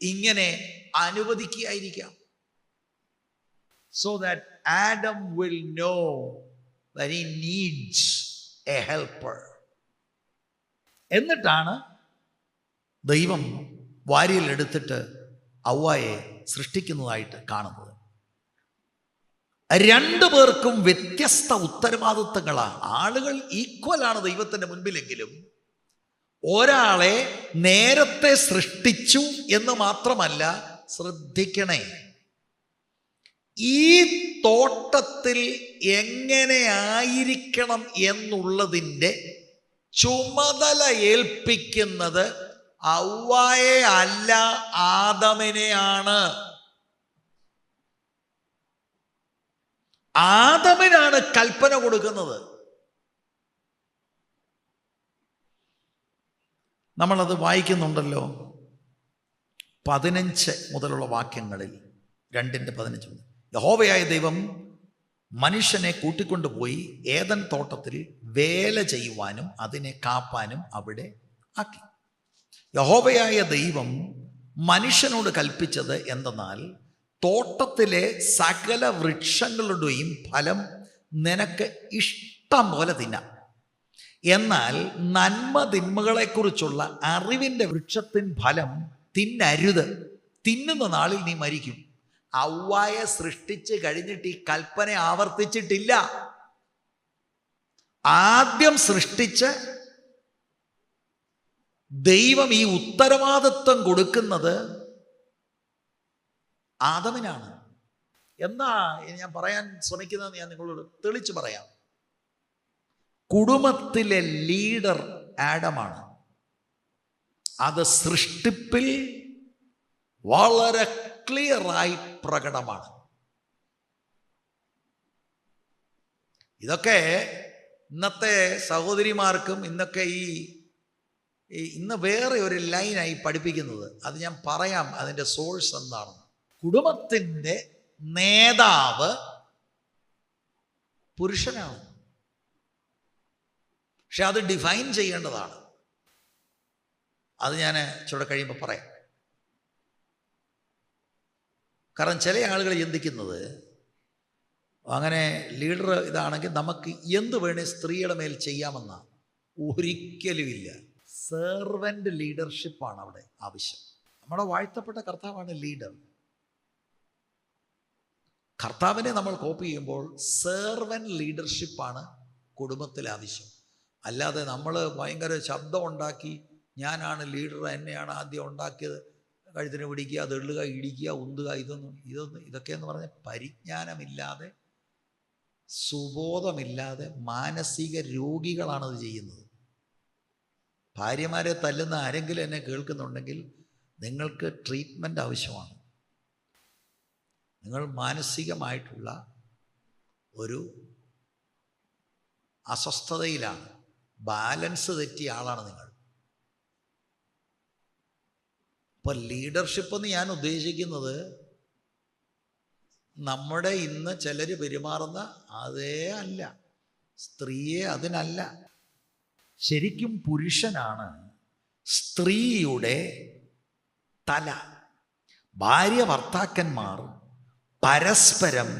ഇങ്ങനെ അനുവദിക്കുകയായിരിക്കാം. So that Adam will know that he needs a helper. എന്നിട്ടാണ് ദൈവം വാരിയിൽ എടുത്തിട്ട് ഔവ്വയെ സൃഷ്ടിക്കുന്നതായിട്ട് കാണുന്നത്. രണ്ടു പേർക്കും വ്യത്യസ്ത ഉത്തരവാദിത്തങ്ങളാണ്. ആളുകൾ ഈക്വലാണ് ദൈവത്തിൻ്റെ മുൻപിലെങ്കിലും ഒരാളെ നേരത്തെ സൃഷ്ടിച്ചു എന്ന് മാത്രമല്ല, ശ്രദ്ധിക്കണേ, ഈ തോട്ടത്തിൽ എങ്ങനെ ആയിരിക്കണം എന്നുള്ളതിൻ്റെ ചുമതല ഏൽപ്പിക്കുന്നത് ഔവ്വയെ അല്ല, ആദമിനെയാണ്. ആദമിനാണ് കൽപ്പന കൊടുക്കുന്നത്. നമ്മളത് വായിക്കുന്നുണ്ടല്ലോ 15 മുതലുള്ള വാക്യങ്ങളിൽ, 2:15 മുതൽ. യഹോവയായ ദൈവം മനുഷ്യനെ കൂട്ടിക്കൊണ്ടുപോയി ഏദൻ തോട്ടത്തിൽ വേല ചെയ്യുവാനും അതിനെ കാപ്പാനും അവിടെ ആക്കി. യഹോവയായ ദൈവം മനുഷ്യനോട് കൽപ്പിച്ചത് എന്തെന്നാൽ, തോട്ടത്തിലെ സകല വൃക്ഷങ്ങളുടെയും ഫലം നിനക്ക് ഇഷ്ടം പോലെ തിന്നാം, എന്നാൽ നന്മ തിന്മകളെക്കുറിച്ചുള്ള അറിവിൻ്റെ വൃക്ഷത്തിൻ ഫലം തിന്നരുത്, തിന്നുന്ന നാളിൽ നീ മരിക്കും. ഔവ്വയെ സൃഷ്ടിച്ച് കഴിഞ്ഞിട്ട് ഈ കൽപ്പന ആവർത്തിച്ചിട്ടില്ല. ആദ്യം സൃഷ്ടിച്ച് ദൈവം ഈ ഉത്തരവാദിത്വം കൊടുക്കുന്നത് ആദമിനാണ്. എന്താ ഞാൻ പറയാൻ ശ്രമിക്കുന്നതെന്ന് ഞാൻ നിങ്ങളോട് തെളിച്ചു പറയാം. കുടുംബത്തിലെ ലീഡർ ആഡമാണ്. അത് സൃഷ്ടിപ്പിൽ വളരെ ക്ലിയറായി പ്രകടമാണ്. ഇതൊക്കെ ഇന്നത്തെ സഹോദരിമാർക്കും ഇന്നൊക്കെ ഇന്ന് വേറെ ഒരു ലൈനായി പഠിപ്പിക്കുന്നത്. അത് ഞാൻ പറയാം അതിൻ്റെ സോഴ്സ് എന്താണ്. കുടുംബത്തിൻ്റെ നേതാവ് പുരുഷനാണ്. പക്ഷെ അത് ഡിഫൈൻ ചെയ്യേണ്ടതാണ്. അത് ഞാൻ ചുവടെ കഴിയുമ്പോൾ പറയാം. കാരണം ചില ആളുകൾ ചിന്തിക്കുന്നത് അങ്ങനെ ലീഡർ ഇതാണെങ്കിൽ നമുക്ക് എന്ത് വേണേ സ്ത്രീയുടെ മേൽ ചെയ്യാമെന്നാണ്. ഒരിക്കലുമില്ല. സെർവൻ്റ് ലീഡർഷിപ്പാണ് അവിടെ ആവശ്യം. നമ്മുടെ വാഴ്ത്തപ്പെട്ട കർത്താവാണ് ലീഡർ. കർത്താവിനെ നമ്മൾ കോപ്പി ചെയ്യുമ്പോൾ സെർവൻ്റ് ലീഡർഷിപ്പാണ് കുടുംബത്തിൽ ആവശ്യം. അല്ലാതെ നമ്മൾ ഭയങ്കര ശബ്ദം ഉണ്ടാക്കി ഞാനാണ് ലീഡർ, എന്നെയാണ് ആദ്യം ഉണ്ടാക്കിയത്, കഴുത്തിന് പിടിക്കുക, തെള്ളുക, ഇടിക്കുക, ഉന്തുക, ഇതൊക്കെ എന്ന് പറഞ്ഞാൽ പരിജ്ഞാനമില്ലാതെ, സുബോധമില്ലാതെ മാനസിക രോഗികളാണത് ചെയ്യുന്നത്. ഭാര്യമാരെ തല്ലുന്ന ആരെങ്കിലും എന്നെ കേൾക്കുന്നുണ്ടെങ്കിൽ നിങ്ങൾക്ക് ട്രീറ്റ്മെൻറ്റ് ആവശ്യമാണ്. നിങ്ങൾ മാനസികമായിട്ടുള്ള ഒരു അസ്വസ്ഥതയിലാണ്, ബാലൻസ് തെറ്റിയ ആളാണ് നിങ്ങൾ. അപ്പോൾ ലീഡർഷിപ്പ് എന്ന് ഞാൻ ഉദ്ദേശിക്കുന്നത് നമ്മുടെ ഇന്ന് ചിലർ പെരുമാറുന്ന അതേ അല്ല, സ്ത്രീയെ അതിനല്ല. ശരിക്കും പുരുഷനാണ് സ്ത്രീയുടെ തല. ഭാര്യ ഭർത്താക്കന്മാർ പരസ്പരം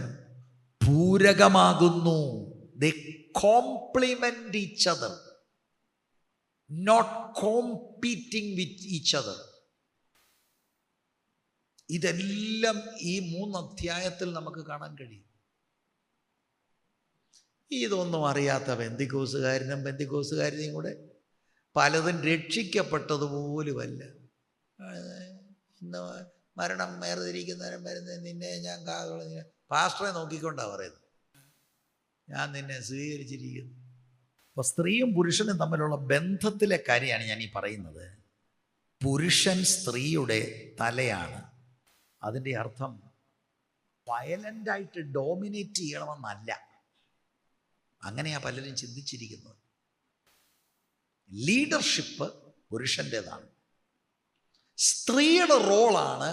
പൂരകമാകുന്നു. They complement each other, not competing with each other. ഇതെല്ലാം ഈ 3 അധ്യായത്തിൽ നമുക്ക് കാണാൻ കഴിയും. ഇതൊന്നും അറിയാത്ത പെന്തിക്കോസുകാരനെയും കൂടെ പലതും രക്ഷിക്കപ്പെട്ടതുപോലുമല്ല. ഇന്ന് മരണം വേർതിരിക്കുന്നവരും വരുന്നത് നിന്നെ ഞാൻ പാസ്റ്ററെ നോക്കിക്കൊണ്ടാണ് പറയുന്നത്. ഞാൻ നിന്നെ സ്വീകരിച്ചിരിക്കുന്നു. അപ്പോൾ സ്ത്രീയും പുരുഷനും തമ്മിലുള്ള ബന്ധത്തിലെ കാര്യമാണ് ഞാൻ ഈ പറയുന്നത്. പുരുഷൻ സ്ത്രീയുടെ തലയാണ്. അതിൻ്റെ അർത്ഥം വയലൻ്റായിട്ട് ഡോമിനേറ്റ് ചെയ്യണമെന്നല്ല. അങ്ങനെയാ പലരും ചിന്തിച്ചിരിക്കുന്നത്. ലീഡർഷിപ്പ് പുരുഷൻ്റെതാണ്. സ്ത്രീയുടെ റോളാണ്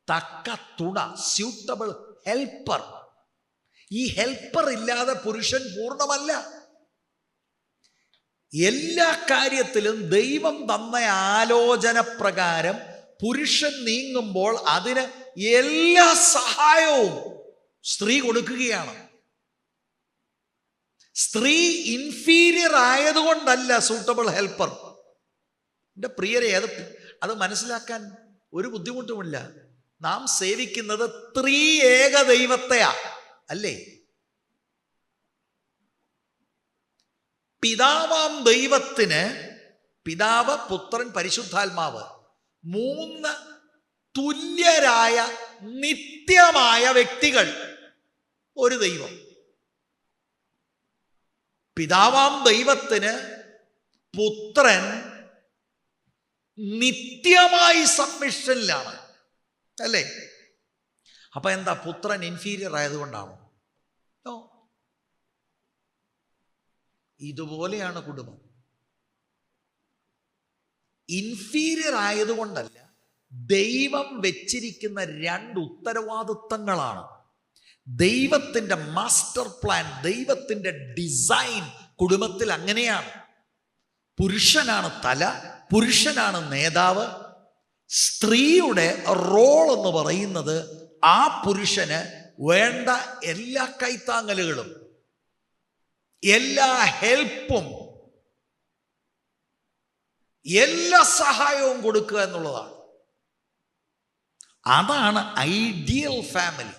തക്ക തുണ, സ്യൂട്ടബിൾ ഹെൽപ്പർ. ഈ ഹെൽപ്പർ ഇല്ലാതെ പുരുഷൻ പൂർണ്ണമല്ല. എല്ലാ കാര്യത്തിലും ദൈവം തന്ന ആലോചന പ്രകാരം പുരുഷൻ നീങ്ങുമ്പോൾ അതിന് എല്ലാ സഹായവും സ്ത്രീ കൊടുക്കുകയാണ്. സ്ത്രീ ഇൻഫീരിയർ ആയതുകൊണ്ടല്ല സൂട്ടബിൾ ഹെൽപ്പർ. എൻ്റെ പ്രിയരെ, അത് മനസ്സിലാക്കാൻ ഒരു ബുദ്ധിമുട്ടുമില്ല. നാം സേവിക്കുന്നത് ത്രിയേക ദൈവത്തെയാ, അല്ലേ? പിതാവാം ദൈവത്തിന് പിതാവ്, പുത്രൻ, പരിശുദ്ധാത്മാവ്, മൂന്ന് തുല്യരായ നിത്യമായ വ്യക്തികൾ, ഒരു ദൈവം. പിതാവാം ദൈവത്തിന് പുത്രൻ നിത്യമായി സബ്മിഷനിലാണ്, അല്ലേ? അപ്പൊ എന്താ, പുത്രൻ ഇൻഫീരിയർ ആയതുകൊണ്ടാണോ? ഇതുപോലെയാണ് കുടുംബം. ഇൻഫീരിയർ ആയതുകൊണ്ടല്ല, ദൈവം വെച്ചിരിക്കുന്ന രണ്ട് ഉത്തരവാദിത്തങ്ങളാണ്. ദൈവത്തിൻ്റെ മാസ്റ്റർ പ്ലാൻ, ദൈവത്തിൻ്റെ ഡിസൈൻ കുടുംബത്തിൽ അങ്ങനെയാണ്. പുരുഷനാണ് തല, പുരുഷനാണ് നേതാവ്. സ്ത്രീയുടെ റോൾ എന്ന് പറയുന്നത് ആ പുരുഷന് വേണ്ട എല്ലാ കൈത്താങ്ങലുകളും, എല്ലാ ഹെൽപ്പും, എല്ലാ സഹായവും കൊടുക്കുക എന്നുള്ളതാണ്. അതാണ് ഐഡിയൽ ഫാമിലി.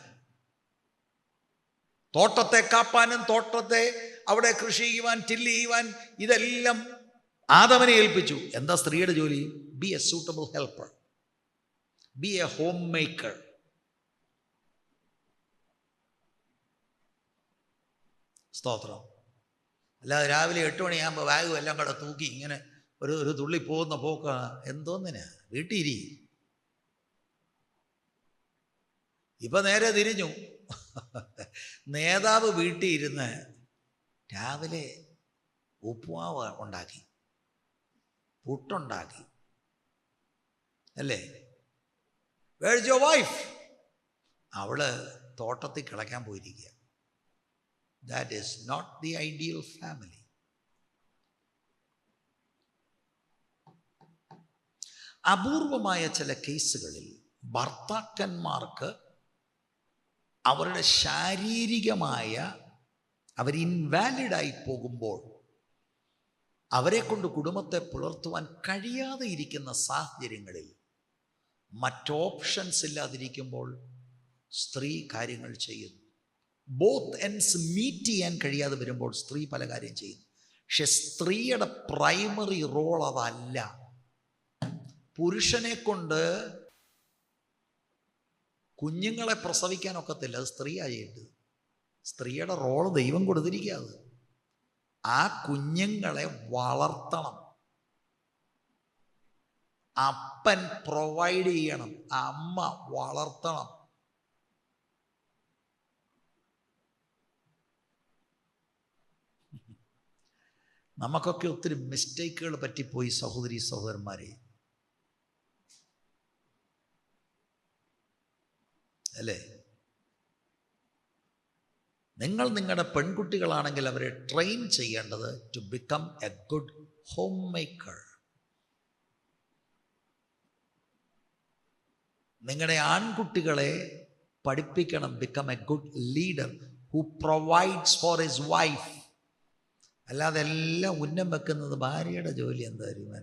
തോട്ടത്തെ കാപ്പാനും തോട്ടത്തെ അവിടെ കൃഷി ചെയ്യുവാൻ, ടില്ല് ചെയ്യുവാൻ, ഇതെല്ലാം ആദവനെ ഏൽപ്പിച്ചു. എന്താ സ്ത്രീയുടെ ജോലി? B A suitable helper, B A home maker. സ്തോത്രം. അല്ലാതെ രാവിലെ 8 മണിയാകുമ്പോൾ ബാഗും എല്ലാം കൂടെ തൂക്കി ഇങ്ങനെ ഒരു തുള്ളി പോകുന്ന പോക്ക എന്തോന്നിനാ? വീട്ടിരി. ഇപ്പൊ നേരെ തിരിഞ്ഞു. നേതാവ് വീട്ടിൽ ഇരുന്ന് രാവിലെ ഉപ്പുമാവ് ഉണ്ടാക്കി, പുട്ടുണ്ടാക്കി, അല്ലേ? Where is your wife? അവള് തോട്ടത്തിൽ കിളയ്ക്കാൻ പോയിരിക്കുക. That is not the ideal family. അപൂർവമായ ചില കേസുകളിൽ ഭർത്താക്കന്മാർക്ക് അവരുടെ ശാരീരികമായ അവർ ഇൻവാലിഡായി പോകുമ്പോൾ അവരെ കൊണ്ട് കുടുംബത്തെ പുലർത്തുവാൻ കഴിയാതെ ഇരിക്കുന്ന സാഹചര്യങ്ങളിൽ, മറ്റോപ്ഷൻസ് ഇല്ലാതിരിക്കുമ്പോൾ സ്ത്രീ കാര്യങ്ങൾ ചെയ്യുന്നു. ബോത്ത് എൻഡ്സ് മീറ്റ് ചെയ്യാൻ കഴിയാതെ വരുമ്പോൾ സ്ത്രീ പല കാര്യം ചെയ്യുന്നു. പക്ഷെ സ്ത്രീയുടെ പ്രൈമറി റോൾ അതല്ല. പുരുഷനെ കൊണ്ട് കുഞ്ഞുങ്ങളെ പ്രസവിക്കാനൊക്കത്തില്ല, അത് സ്ത്രീയാണ് ചെയ്യേണ്ടത്. സ്ത്രീയുടെ റോള് ദൈവം കൊടുത്തിരിക്കാതെ. ആ കുഞ്ഞുങ്ങളെ വളർത്തണം, അപ്പൻ പ്രൊവൈഡ് ചെയ്യണം, അമ്മ വളർത്തണം. നമുക്കൊക്കെ ഒത്തിരി മിസ്റ്റേക്കുകൾ പറ്റിപ്പോയി സഹോദരി സഹോദരന്മാരെ, അല്ലേ? നിങ്ങൾ നിങ്ങളുടെ പെൺകുട്ടികളാണെങ്കിൽ അവരെ ട്രെയിൻ ചെയ്യേണ്ടത് to become a good homemaker. നിങ്ങളുടെ ആൺകുട്ടികളെ പഠിപ്പിക്കണം, become a good leader who provides for his wife. അല്ലാതെ എല്ലാം ഉന്നം വെക്കുന്നത് ഭാര്യയുടെ ജോലി എന്തായിരിക്കും?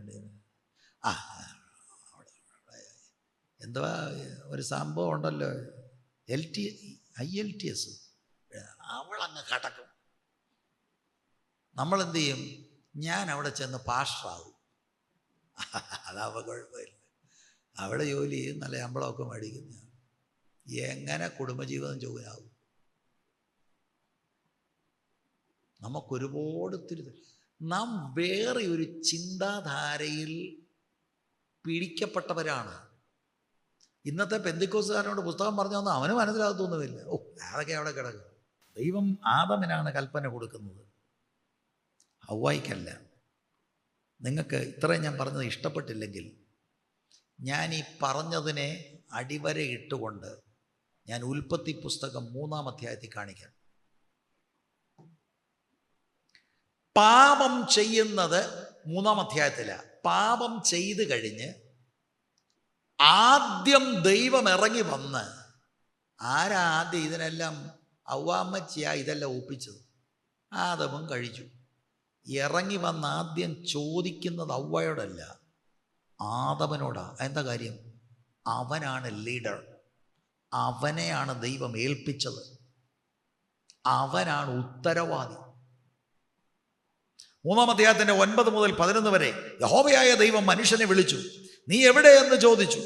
എന്തുവാ ഒരു സംഭവം ഉണ്ടല്ലോ, IELTS, അവളങ്ങ് കടക്കും. നമ്മളെന്ത് ചെയ്യും? ഞാൻ അവിടെ ചെന്ന് പാസ്റ്ററാകും. അതാവുമ്പോൾ കുഴപ്പമില്ല, അവിടെ ജോലി ചെയ്യും, നല്ല ശമ്പളമൊക്കെ മേടിക്കും. എങ്ങനെ കുടുംബജീവിതം ചോദിനാവും? നമുക്കൊരുപാട് നാം വേറെ ഒരു ചിന്താധാരയിൽ പിടിക്കപ്പെട്ടവരാണ്. ഇന്നത്തെ പെന്തിക്കോസുകാരനോട് പുസ്തകം പറഞ്ഞു തന്നാൽ അവന് മനസ്സിലാകത്തൊന്നുമില്ല. അതൊക്കെ അവിടെ കിടക്കും. ദൈവം ആദമിനാണ് കൽപ്പന കൊടുക്കുന്നത്, ഹവ്വായിക്കല്ല. നിങ്ങൾക്ക് ഇത്രയും ഞാൻ പറഞ്ഞത് ഇഷ്ടപ്പെട്ടില്ലെങ്കിൽ ഞാൻ ഈ പറഞ്ഞതിനെ അടിവര ഇട്ടുകൊണ്ട് ഞാൻ ഉൽപ്പത്തി പുസ്തകം 3-ാം അധ്യായത്തിൽ കാണിക്കാം. പാപം ചെയ്യുന്നത് 3-ാം അധ്യായത്തിലാണ്. പാപം ചെയ്ത് കഴിഞ്ഞ് ആദ്യം ദൈവം ഇറങ്ങി വന്ന്, ആരാ ആദ്യം ഇതിനെല്ലാം? ഔവാമ്മച്ചിയാ ഇതെല്ലാം ഒപ്പിച്ചത്. ആദമും കഴിച്ചു. ഇറങ്ങി വന്ന് ആദ്യം ചോദിക്കുന്നത് ഔവയോടല്ല, ആദമനോടാ. എന്താ കാര്യം? അവനാണ് ലീഡർ, അവനെയാണ് ദൈവം ഏൽപ്പിച്ചത്, അവനാണ് ഉത്തരവാദി. 3-ാം അധ്യായത്തിൻ്റെ 9 മുതൽ 11 വരെ യഹോവയായ ദൈവം മനുഷ്യനെ വിളിച്ചു. നീ എവിടെയെന്ന് ചോദിച്ചു.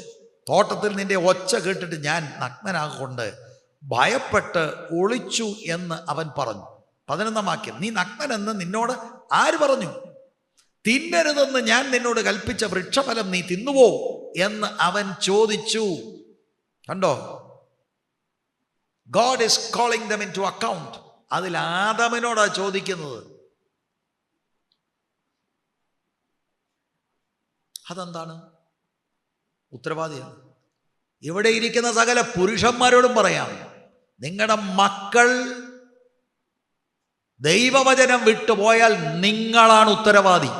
തോട്ടത്തിൽ നിന്റെ ഒച്ച കേട്ടിട്ട് ഞാൻ നഗ്നനാകൊണ്ട് ഭയപ്പെട്ട് ഒളിച്ചു എന്ന് അവൻ പറഞ്ഞു. 11-ാം വാക്യം, നീ നഗ്നനെന്ന് നിന്നോട് ആര് പറഞ്ഞു? തിന്നരുതെന്ന് ഞാൻ നിന്നോട് കൽപ്പിച്ച വൃക്ഷഫലം നീ തിന്നുവോ എന്ന് അവൻ ചോദിച്ചു. കണ്ടോ? God is calling them into account. അതിൽ ആദമിനോടാ ചോദിക്കുന്നത്. അതെന്താണ്? ഉത്തരവാദിയാണ്. ഇവിടെ ഇരിക്കുന്ന സകല പുരുഷന്മാരോടും പറയാം, നിങ്ങളുടെ മക്കൾ ദൈവവചനം വിട്ടുപോയാൽ നിങ്ങളാണ് ഉത്തരവാദി.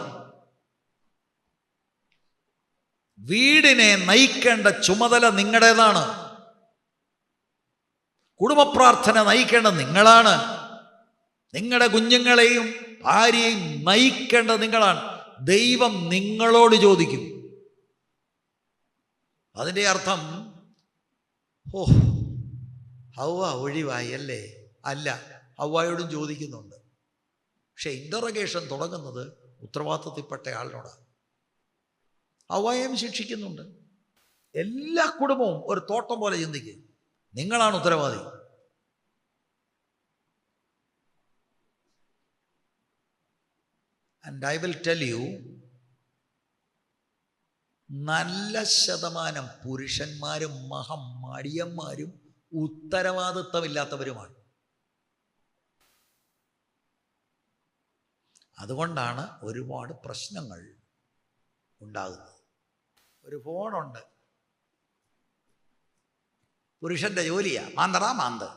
വീടിനെ നയിക്കേണ്ട ചുമതല നിങ്ങളുടേതാണ്. കുടുംബ പ്രാർത്ഥന നയിക്കേണ്ട നിങ്ങളാണ്. നിങ്ങളുടെ കുഞ്ഞുങ്ങളെയും ഭാര്യയെയും നയിക്കേണ്ടത് നിങ്ങളാണ്. ദൈവം നിങ്ങളോട് ചോദിക്കും. അതിൻ്റെ അർത്ഥം ഹവ്വ ഒഴിവായി അല്ലേ? അല്ല, ഹവ്വായോടും ചോദിക്കുന്നുണ്ട്. പക്ഷെ ഇൻ്ററഗേഷൻ തുടങ്ങുന്നത് ഉത്തരവാദിത്തത്തിൽപ്പെട്ട ആളിനോടാണ്. ഹവ്വായെയും ശിക്ഷിക്കുന്നുണ്ട്. എല്ലാ കുടുംബവും ഒരു തോട്ടം പോലെ ചിന്തിക്കുക, നിങ്ങളാണ് ഉത്തരവാദി. And I will tell you, നല്ല ശതമാനം പുരുഷന്മാരും മടിയന്മാരും ഉത്തരവാദിത്തമില്ലാത്തവരുമാണ്. അതുകൊണ്ടാണ് ഒരുപാട് പ്രശ്നങ്ങൾ ഉണ്ടാകുന്നത്. ഒരു ഫോണുണ്ട്, പുരുഷന്റെ ജോലിയാ മാന്ത്.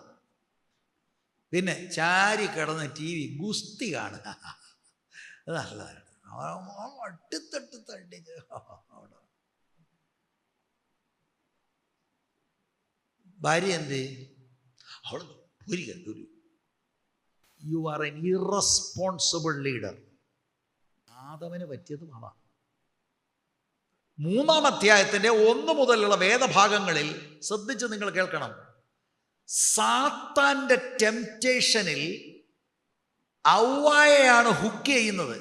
പിന്നെ ചാരി കിടന്ന് TV ഗുസ്തി കാണുക, അത് നല്ലതാണ്. അടുത്തട്ട് തട്ടിച്ച് ഭാര്യ എന്ത്? അവൾ ഒരു you are an irresponsible leader. ആദമിന് പറ്റിയതും അതാണ്. 3-ാം അധ്യായത്തിൻ്റെ 1 മുതലുള്ള വേദഭാഗങ്ങളിൽ ശ്രദ്ധിച്ച് നിങ്ങൾ കേൾക്കണം. സാത്താൻ്റെ ടെംപ്റ്റേഷനിൽ ഔവായെയാണ് ഹുക്ക് ചെയ്യുന്നത്.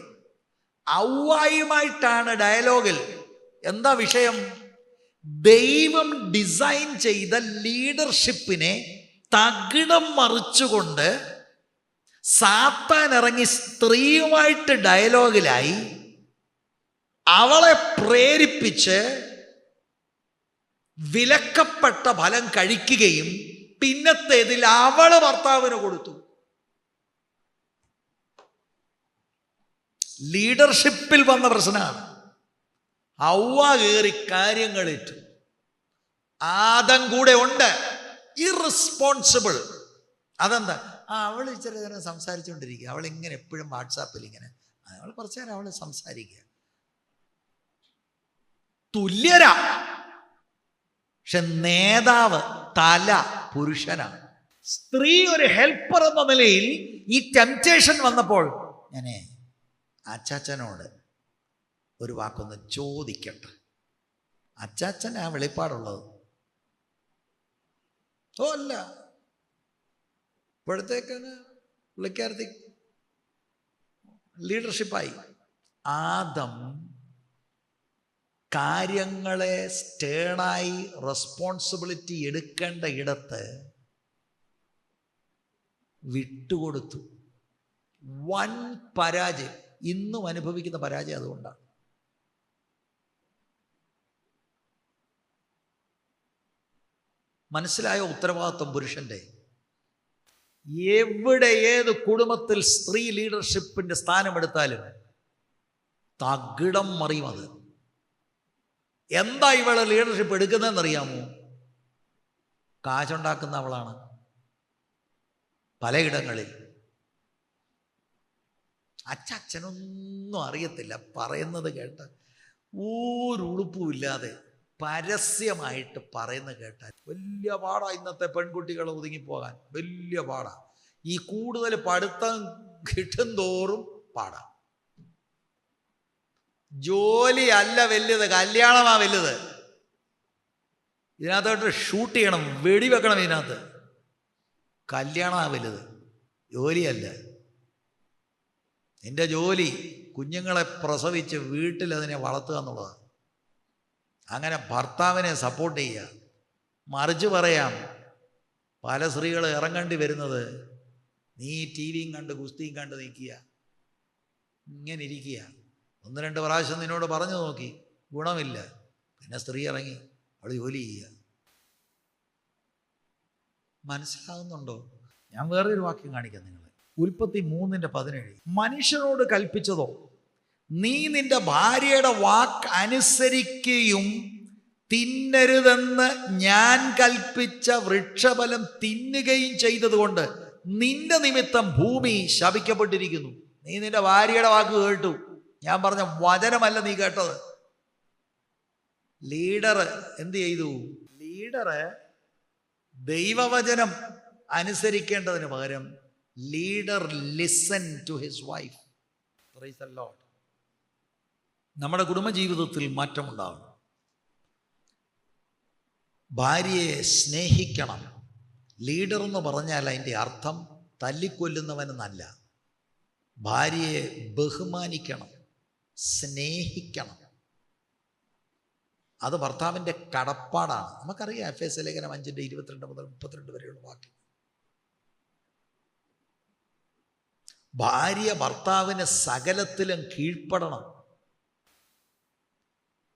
ഔവായുമായിട്ടാണ് ഡയലോഗിൽ. എന്താ വിഷയം? ദൈവം ഡിസൈൻ ചെയ്ത ലീഡർഷിപ്പിനെ തകിടം മറിച്ചുകൊണ്ട് സാത്താൻ ഇറങ്ങി സ്ത്രീയുമായിട്ട് ഡയലോഗിലായി അവളെ പ്രേരിപ്പിച്ച് വിലക്കപ്പെട്ട ഫലം കഴിക്കുകയും പിന്നത്തേതിൽ അവള് ഭർത്താവിന് കൊടുത്തു. ലീഡർഷിപ്പിൽ വന്ന പ്രശ്നമാണ്. ഹവ്വ കയറി കാര്യങ്ങളിട്ടു. ആദം കൂടെ ഉണ്ട്, ഇറസ്പോൺസിബിൾ. അതെന്താ? അവൾ ഇച്ചിരി നേരം സംസാരിച്ചുകൊണ്ടിരിക്കുക. അവളിങ്ങനെ എപ്പോഴും വാട്സാപ്പിൽ ഇങ്ങനെ, അവൾ കുറച്ചു നേരം അവൾ സംസാരിക്കുക. തുല്യരാ, പക്ഷെ നേതാവ് തല പുരുഷനാണ്. സ്ത്രീ ഒരു ഹെൽപ്പർ എന്ന നിലയിൽ ഈ ടെംപ്റ്റേഷൻ വന്നപ്പോൾ ഞാനേ അച്ചാച്ചനോട് ഒരു വാക്കൊന്ന് ചോദിക്കട്ടെ. അച്ചാച്ചൻ ആ വെളിപ്പാടുള്ളത് അല്ല. ഇപ്പോഴത്തേക്കാണ് പുള്ളിക്കാരത്തി ലീഡർഷിപ്പായി. ആദം കാര്യങ്ങളെ സ്റ്റേണായി റെസ്പോൺസിബിലിറ്റി എടുക്കേണ്ട ഇടത്ത് വിട്ടുകൊടുത്തു. വൻ പരാജയം. ഇന്നും അനുഭവിക്കുന്ന പരാജയം അതുകൊണ്ടാണ്. മനസ്സിലായ ഉത്തരവാദിത്വം പുരുഷന്റെ? എവിടെ ഏത് കുടുംബത്തിൽ സ്ത്രീ ലീഡർഷിപ്പിന്റെ സ്ഥാനമെടുത്താലും തകിടം മറിയും. അത് എന്താ ഇവള് ലീഡർഷിപ്പ് എടുക്കുന്നതെന്നറിയാമോ? കാശുണ്ടാക്കുന്ന അവളാണ്. പലയിടങ്ങളിൽ അച്ഛനൊന്നും അറിയത്തില്ല, പറയുന്നത് കേട്ട് ഒരു ഉളുപ്പുമില്ലാതെ പരസ്യമായിട്ട് പറയുന്നത് കേട്ടാൽ വലിയ പാടാ. ഇന്നത്തെ പെൺകുട്ടികൾ ഒതുങ്ങിപ്പോകാൻ വലിയ പാടാ. ഈ കൂടുതൽ പഠിത്തം കിട്ടും തോറും പാടാ. ജോലി അല്ല വലുത്, കല്യാണമാ വലുത്. ഇതിനകത്തോട്ട് ഷൂട്ട് ചെയ്യണം, വെടിവെക്കണം. ഇതിനകത്ത് കല്യാണമാ വലുത്, ജോലിയല്ല. എൻ്റെ ജോലി കുഞ്ഞുങ്ങളെ പ്രസവിച്ച് വീട്ടിൽ അതിനെ വളർത്തുക എന്നുള്ളതാണ്. അങ്ങനെ ഭർത്താവിനെ സപ്പോർട്ട് ചെയ്യുക. മറിച്ച് പറയാം, പല സ്ത്രീകൾ ഇറങ്ങേണ്ടി വരുന്നത് നീ ടി വിയും കണ്ട് ഗുസ്തിയും കണ്ട് നിൽക്കുക, ഇങ്ങനെ ഇരിക്കുക. 1-2 പ്രാവശ്യം നിന്നോട് പറഞ്ഞു നോക്കി, ഗുണമില്ല. പിന്നെ സ്ത്രീ ഇറങ്ങി അവൾ ജോലി ചെയ്യുക. മനസ്സിലാകുന്നുണ്ടോ? ഞാൻ വേറൊരു വാക്യം കാണിക്കാം നിങ്ങളെ. ഉൽപ്പത്തി 3:17. മനുഷ്യനോട് കൽപ്പിച്ചതോ, നീ നിന്റെ ഭാര്യയുടെ വാക്ക് അനുസരിക്കുകയും തിന്നരുതെന്ന് ഞാൻ കൽപ്പിച്ച വൃക്ഷഫലം തിന്നുകയും ചെയ്തതുകൊണ്ട് നിന്റെ നിമിത്തം ഭൂമി ശപിക്കപ്പെട്ടിരിക്കുന്നു. നീ നിന്റെ ഭാര്യയുടെ വാക്ക് കേട്ടു. ഞാൻ പറഞ്ഞ വചനമല്ല നീ കേട്ടത്. ലീഡർ എന്ത് ചെയ്തു? ലീഡർ ദൈവവചനം അനുസരിക്കേണ്ടതിന് പകരം leader listen to his wife. Praise the Lord. നമ്മുടെ കുടുംബജീവിതത്തിൽ മാറ്റമുണ്ടാവണം. ഭാര്യയെ സ്നേഹിക്കണം. ലീഡർ എന്ന് പറഞ്ഞാൽ അതിൻ്റെ അർത്ഥം തല്ലിക്കൊല്ലുന്നവനെന്നല്ല. ഭാര്യയെ ബഹുമാനിക്കണം, സ്നേഹിക്കണം. അത് ഭർത്താവിൻ്റെ കടപ്പാടാണ്. നമുക്കറിയാം എഫേസ്യ ലേഖനം 5:22 മുതൽ 32 വരെയുള്ള വാക്യം. ഭാര്യ ഭർത്താവിന് സകലത്തിലും കീഴ്പ്പെടണം.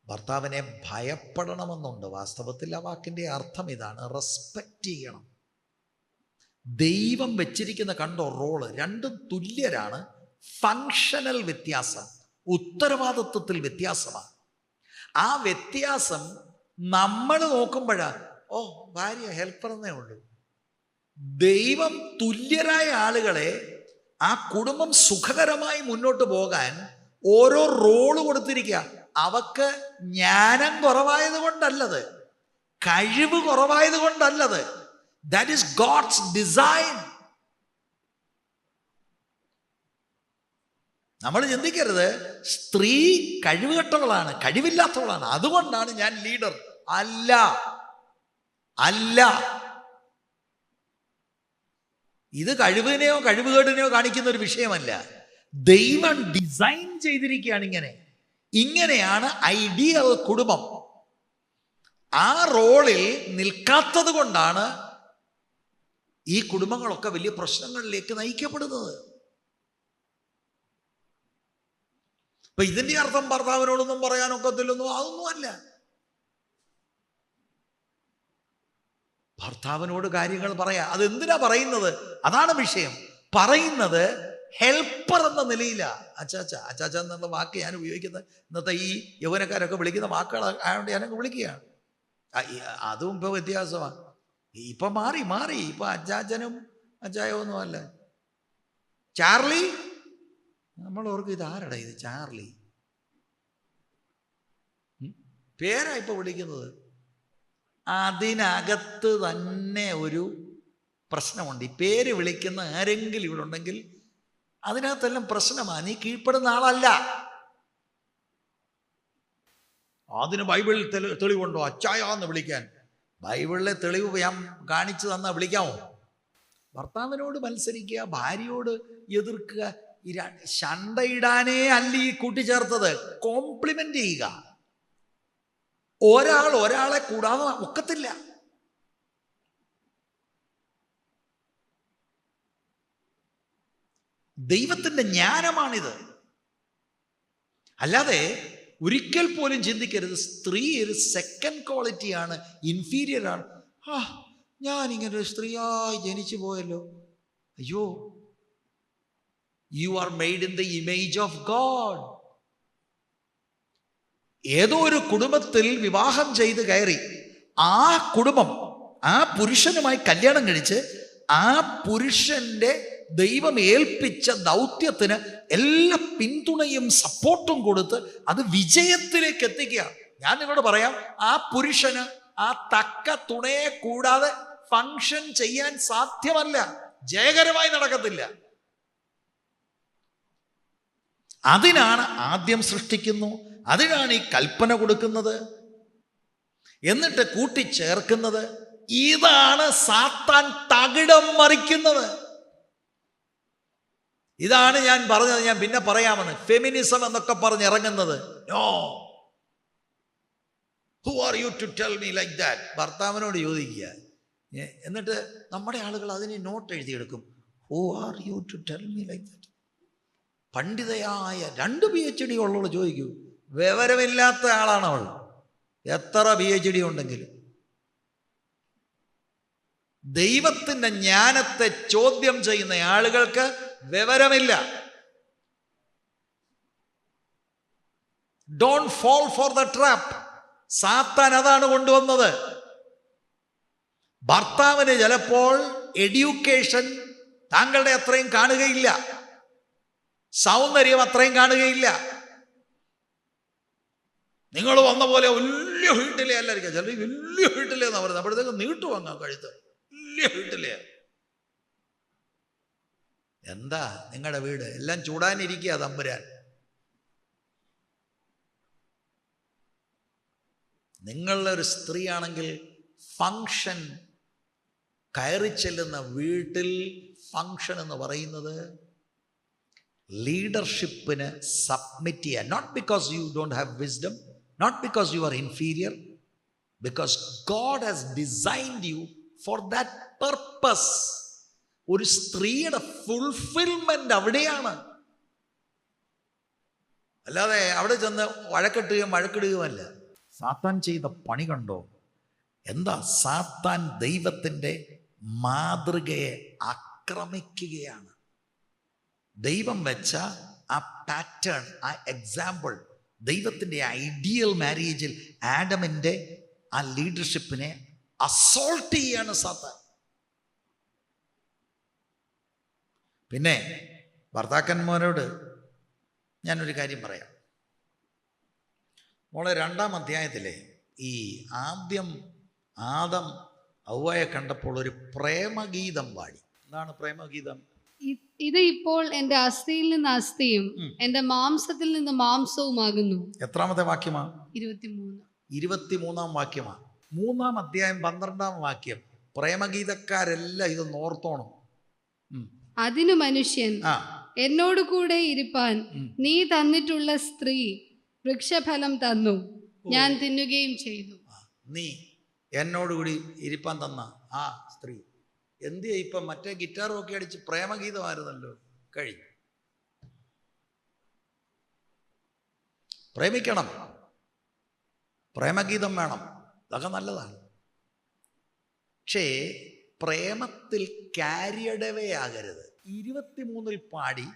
ഭർത്താവിനെ ഭയപ്പെടണമെന്നുണ്ട്. വാസ്തവത്തിൽ ആ വാക്കിൻ്റെ അർത്ഥം ഇതാണ്, റെസ്പെക്റ്റ് ചെയ്യണം. ദൈവം വെച്ചിരിക്കുന്ന കണ്ടോ റോള്, രണ്ടും തുല്യരാണ്. ഫങ്ഷണൽ വ്യത്യാസം, ഉത്തരവാദിത്വത്തിൽ വ്യത്യാസമാണ്. ആ വ്യത്യാസം നമ്മൾ നോക്കുമ്പോഴാണ് ഓ ഭാര്യ ഹെൽപ്പർ എന്നേ ഉള്ളൂ. ദൈവം തുല്യരായ ആളുകളെ ആ കുടുംബം സുഖകരമായി മുന്നോട്ട് പോകാൻ ഓരോ റോള് കൊടുത്തിരിക്കുക. അവക്ക് ജ്ഞാനം കുറവായത് കൊണ്ടല്ലത്, കഴിവ് കുറവായത് കൊണ്ടല്ലത്. That is God's design. നമ്മൾ ചിന്തിക്കരുത് സ്ത്രീ കഴിവുകെട്ടവളാണ്, കഴിവില്ലാത്തവളാണ്, അതുകൊണ്ടാണ് ഞാൻ ലീഡർ. അല്ല അല്ല. ഇത് കഴിവിനെയോ കഴിവുകേടിനെയോ കാണിക്കുന്ന ഒരു വിഷയമല്ല. ദൈവം ഡിസൈൻ ചെയ്തിരിക്കുകയാണ് ഇങ്ങനെ. ഇങ്ങനെയാണ് ഐഡിയൽ കുടുംബം. ആ റോളിൽ നിൽക്കാത്തത് കൊണ്ടാണ് ഈ കുടുംബങ്ങളൊക്കെ വലിയ പ്രശ്നങ്ങളിലേക്ക് നയിക്കപ്പെടുന്നത്. ഇപ്പൊ ഇതിന്റെ അർത്ഥം ഭർത്താവിനോടൊന്നും പറയാനൊക്കത്തില്ലെന്നോ അതൊന്നും അല്ല. ഭർത്താവിനോട് കാര്യങ്ങൾ പറയാം. അതെന്തിനാ പറയുന്നത്? അതാണ് വിഷയം. പറയുന്നത് ഹെൽപ്പർ എന്ന നിലയില. അച്ചാച്ച എന്നുള്ള വാക്ക് ഞാൻ ഉപയോഗിക്കുന്നത് ഇന്നത്തെ ഈ യൗവനക്കാരൊക്കെ വിളിക്കുന്ന വാക്കുകൾ ആയതുകൊണ്ട് ഞാനൊക്കെ വിളിക്കുകയാണ്. അതും ഇപ്പൊ വ്യത്യാസമാണ്. ഇപ്പൊ മാറി ഇപ്പൊ അച്ചാച്ചനും അച്ചായൊന്നും അല്ല. ചാർലി, നമ്മൾ ഓർക്കും ഇതാരടാ ഇത് ചാർലി, പേരാ ഇപ്പൊ വിളിക്കുന്നത്. അതിനകത്ത് തന്നെ ഒരു പ്രശ്നമുണ്ട്. ഈ പേര് വിളിക്കുന്ന ആരെങ്കിലും ഇവിടെ ഉണ്ടെങ്കിൽ അതിനകത്തെല്ലാം പ്രശ്നമാണ്. നീ കീഴ്പ്പെടുന്ന ആളല്ല. അതിന് ബൈബിളിൽ തെളിവുണ്ടോ അച്ചായാന്ന് വിളിക്കാൻ? ബൈബിളിലെ തെളിവ് ഞാൻ കാണിച്ചു തന്നാ വിളിക്കാമോ? ഭർത്താവിനോട് മത്സരിക്കുക, ഭാര്യയോട് എതിർക്കുക, ശണ്ടയിടാനേ അല്ല ഈ കൂട്ടിച്ചേർത്തത്. കോംപ്ലിമെന്റ് ചെയ്യുക. ഒരാളെ കൂടാതെ ഒക്കത്തില്ല. ദൈവത്തിൻ്റെ ജ്ഞാനമാണിത്. അല്ലാതെ ഒരിക്കൽ പോലും ചിന്തിക്കരുത് സ്ത്രീ ഒരു സെക്കൻഡ് ക്വാളിറ്റിയാണ്, ഇൻഫീരിയർ ആണ്. ഞാനിങ്ങനെ ഒരു സ്ത്രീയായി ജനിച്ചു പോയല്ലോ. അയ്യോ, you are made in the image of God. ഏതോ ഒരു കുടുംബത്തിൽ വിവാഹം ചെയ്ത് കയറി, ആ കുടുംബം ആ പുരുഷനുമായി കല്യാണം കഴിച്ച് ആ പുരുഷന്റെ ദൈവം ഏൽപ്പിച്ച ദൗത്യത്തിന് എല്ലാ പിന്തുണയും സപ്പോർട്ടും കൊടുത്ത് അത് വിജയത്തിലേക്ക് എത്തിക്കുക. ഞാൻ നിങ്ങളോട് പറയാം, ആ പുരുഷന് ആ തക്ക തുണയെ കൂടാതെ ഫങ്ഷൻ ചെയ്യാൻ സാധ്യമല്ല, ജയകരമായി നടക്കത്തില്ല. അതിനാണ് ആദ്യം സൃഷ്ടിക്കുന്നു, അതിനാണ് ഈ കൽപ്പന കൊടുക്കുന്നത്, എന്നിട്ട് കൂട്ടിച്ചേർക്കുന്നത്. ഇതാണ് സാത്താൻ തകിടം മറിക്കുന്നത്. ഇതാണ് ഞാൻ പറഞ്ഞത്, ഞാൻ പിന്നെ പറയാമെന്ന്. ഫെമിനിസം എന്നൊക്കെ പറഞ്ഞ് ഇറങ്ങുന്നത്. No, who are you to tell me like that? ഭർത്താവിനോട് ചോദിക്കുക. എന്നിട്ട് നമ്മുടെ ആളുകൾ അതിന് നോട്ട് എഴുതിയെടുക്കും. Who are you to tell me like that? പണ്ഡിതയായ 2 PhD ഉള്ളവൾ ചോദിക്കൂ. വിവരമില്ലാത്ത ആളാണ് അവൾ, എത്ര PhD ഉണ്ടെങ്കിലും. ദൈവത്തിൻ്റെ ജ്ഞാനത്തെ ചോദ്യം ചെയ്യുന്ന ആളുകൾക്ക് വിവരമില്ല. Don't fall for the trap. സാത്താൻ അതാണ് കൊണ്ടുവന്നത്. ഭർത്താവിന് ചിലപ്പോൾ എഡ്യൂക്കേഷൻ താങ്കളുടെ അത്രയും കാണുകയില്ല, സൗന്ദര്യം അത്രയും കാണുകയില്ല. നിങ്ങൾ വന്ന പോലെ വലിയ വീട്ടിലെ അല്ലായിരിക്കും, ചില വലിയ വീട്ടിലെ എന്നാ പറയുന്നത്. അപ്പോഴത്തേക്ക് നീട്ടു വാങ്ങാം കഴുത്ത്, വലിയ വീട്ടിലെ. എന്താ നിങ്ങളുടെ വീട്? എല്ലാം ചൂടാനിരിക്കുക തമ്പുരാൻ. നിങ്ങളുടെ ഒരു സ്ത്രീയാണെങ്കിൽ ഫങ്ഷൻ, കയറി ചെല്ലുന്ന വീട്ടിൽ ഫങ്ഷൻ എന്ന് പറയുന്നത് ലീഡർഷിപ്പിന് സബ്മിറ്റ് ചെയ്യാൻ. Not because you don't have wisdom, not because you are inferior, because God has designed you for that purpose. ഒരു സ്ത്രീയുടെ ഫുൾഫിൽമെന്റ് അവിടെയാണ്. അല്ലാതെ അവിടെ ചെന്ന് വഴക്കിടുകയുമല്ല. സാത്താൻ ചെയ്ത പണി കണ്ടോ? എന്താ? സാത്താൻ ദൈവത്തിൻ്റെ മാതൃകയെ ആക്രമിക്കുകയാണ്. ദൈവം വെച്ച ആ പാറ്റേൺ, ആ എക്സാമ്പിൾ, ദൈവത്തിൻ്റെ ഐഡിയൽ മാരേജിൽ ആഡമിൻ്റെ ആ ലീഡർഷിപ്പിനെ അസോൾട്ട് ചെയ്യാണ് സാത്താൻ. പിന്നെ ഭർത്താക്കന്മാരോട് ഞാനൊരു കാര്യം പറയാം. മോളെ, 2-ാം അധ്യായത്തിലെ ഈ ആദ്യം ആദം ഹവ്വയെ കണ്ടപ്പോൾ ഒരു പ്രേമഗീതം പാടി. എന്താണ് പ്രേമഗീതം? ഇത് ഇപ്പോൾ എൻ്റെ അസ്ഥിയിൽ നിന്ന് അസ്ഥിയും എൻ്റെ മാംസത്തിൽ നിന്ന് മാംസവുമാകുന്നു. എത്രാമത്തെ വാക്യമാ? 23. 23-ാം വാക്യമാ. 3-ാം അധ്യായം 12-ാം വാക്യം. പ്രേമഗീതക്കാരെല്ലാം ഇത് നോർത്തോണം. അതിനു മനുഷ്യൻ, എന്നോട് കൂടെ ഇരിപ്പാൻ നീ തന്നിട്ടുള്ള സ്ത്രീ വൃക്ഷഫലം തന്നു, ഞാൻ തിന്നുകയും ചെയ്തു. നീ എന്നോടുകൂടി ഇരിപ്പാൻ തന്ന ആ സ്ത്രീ എന്തിയാ ഇപ്പം? മറ്റേ ഗിറ്റാറും ഒക്കെ അടിച്ച് പ്രേമഗീതമായിരുന്നല്ലോ. കഴിഞ്ഞു. പ്രേമിക്കണം, പ്രേമഗീതം വേണം, അതൊക്കെ നല്ലതാണ്. പക്ഷേ പ്രേമത്തിൽ ക്യാരിയഡവേ ആകരുത്. 23-ൽ പാടി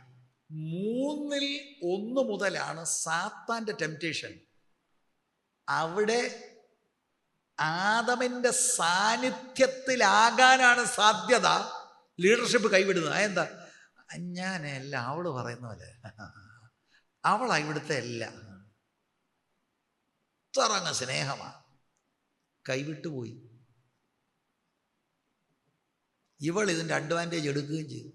3-ൽ 1 മുതലാണ് സാത്താൻ്റെ ടെംപ്റ്റേഷൻ. അവിടെ ആദമിൻ്റെ സാന്നിധ്യത്തിലാകാനാണ് സാധ്യത. ലീഡർഷിപ്പ് കൈവിടുന്നത്. അതെന്താ? ഞാനല്ല, അവള് പറയുന്ന പോലെ അവളാ ഇവിടുത്തെ അല്ല, ഇത്രങ്ങ് സ്നേഹമാണ്, കൈവിട്ടുപോയി. ഇവൾ ഇതിൻ്റെ അഡ്വാൻറ്റേജ് എടുക്കുകയും ചെയ്തു.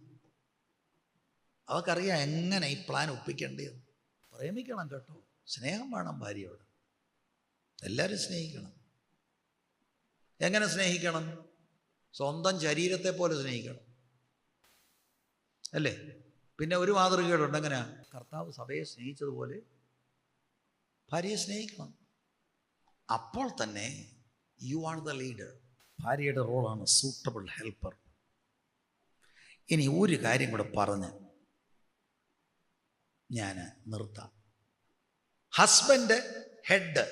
അവൾക്കറിയാം എങ്ങനെ ഈ പ്ലാൻ ഒപ്പിക്കേണ്ടത്. പ്രേമിക്കണം കേട്ടോ, സ്നേഹം വേണം ഭാര്യയോട്. എല്ലാവരും സ്നേഹിക്കണം. എങ്ങനെ സ്നേഹിക്കണം? സ്വന്തം ശരീരത്തെ പോലെ സ്നേഹിക്കണം, അല്ലേ? പിന്നെ ഒരു മാതൃകയുണ്ട്. എങ്ങനെ? കർത്താവ് സഭയെ സ്നേഹിച്ചതുപോലെ ഭാര്യയെ സ്നേഹിക്കണം. അപ്പോൾ തന്നെ യു ആർ ദ ലീഡർ. ഭാര്യയുടെ റോളാണ് സൂട്ടബിൾ ഹെൽപ്പർ. ഇനി ഒരു കാര്യം കൂടെ പറഞ്ഞ് ഞാൻ നിർത്താം. Husband head,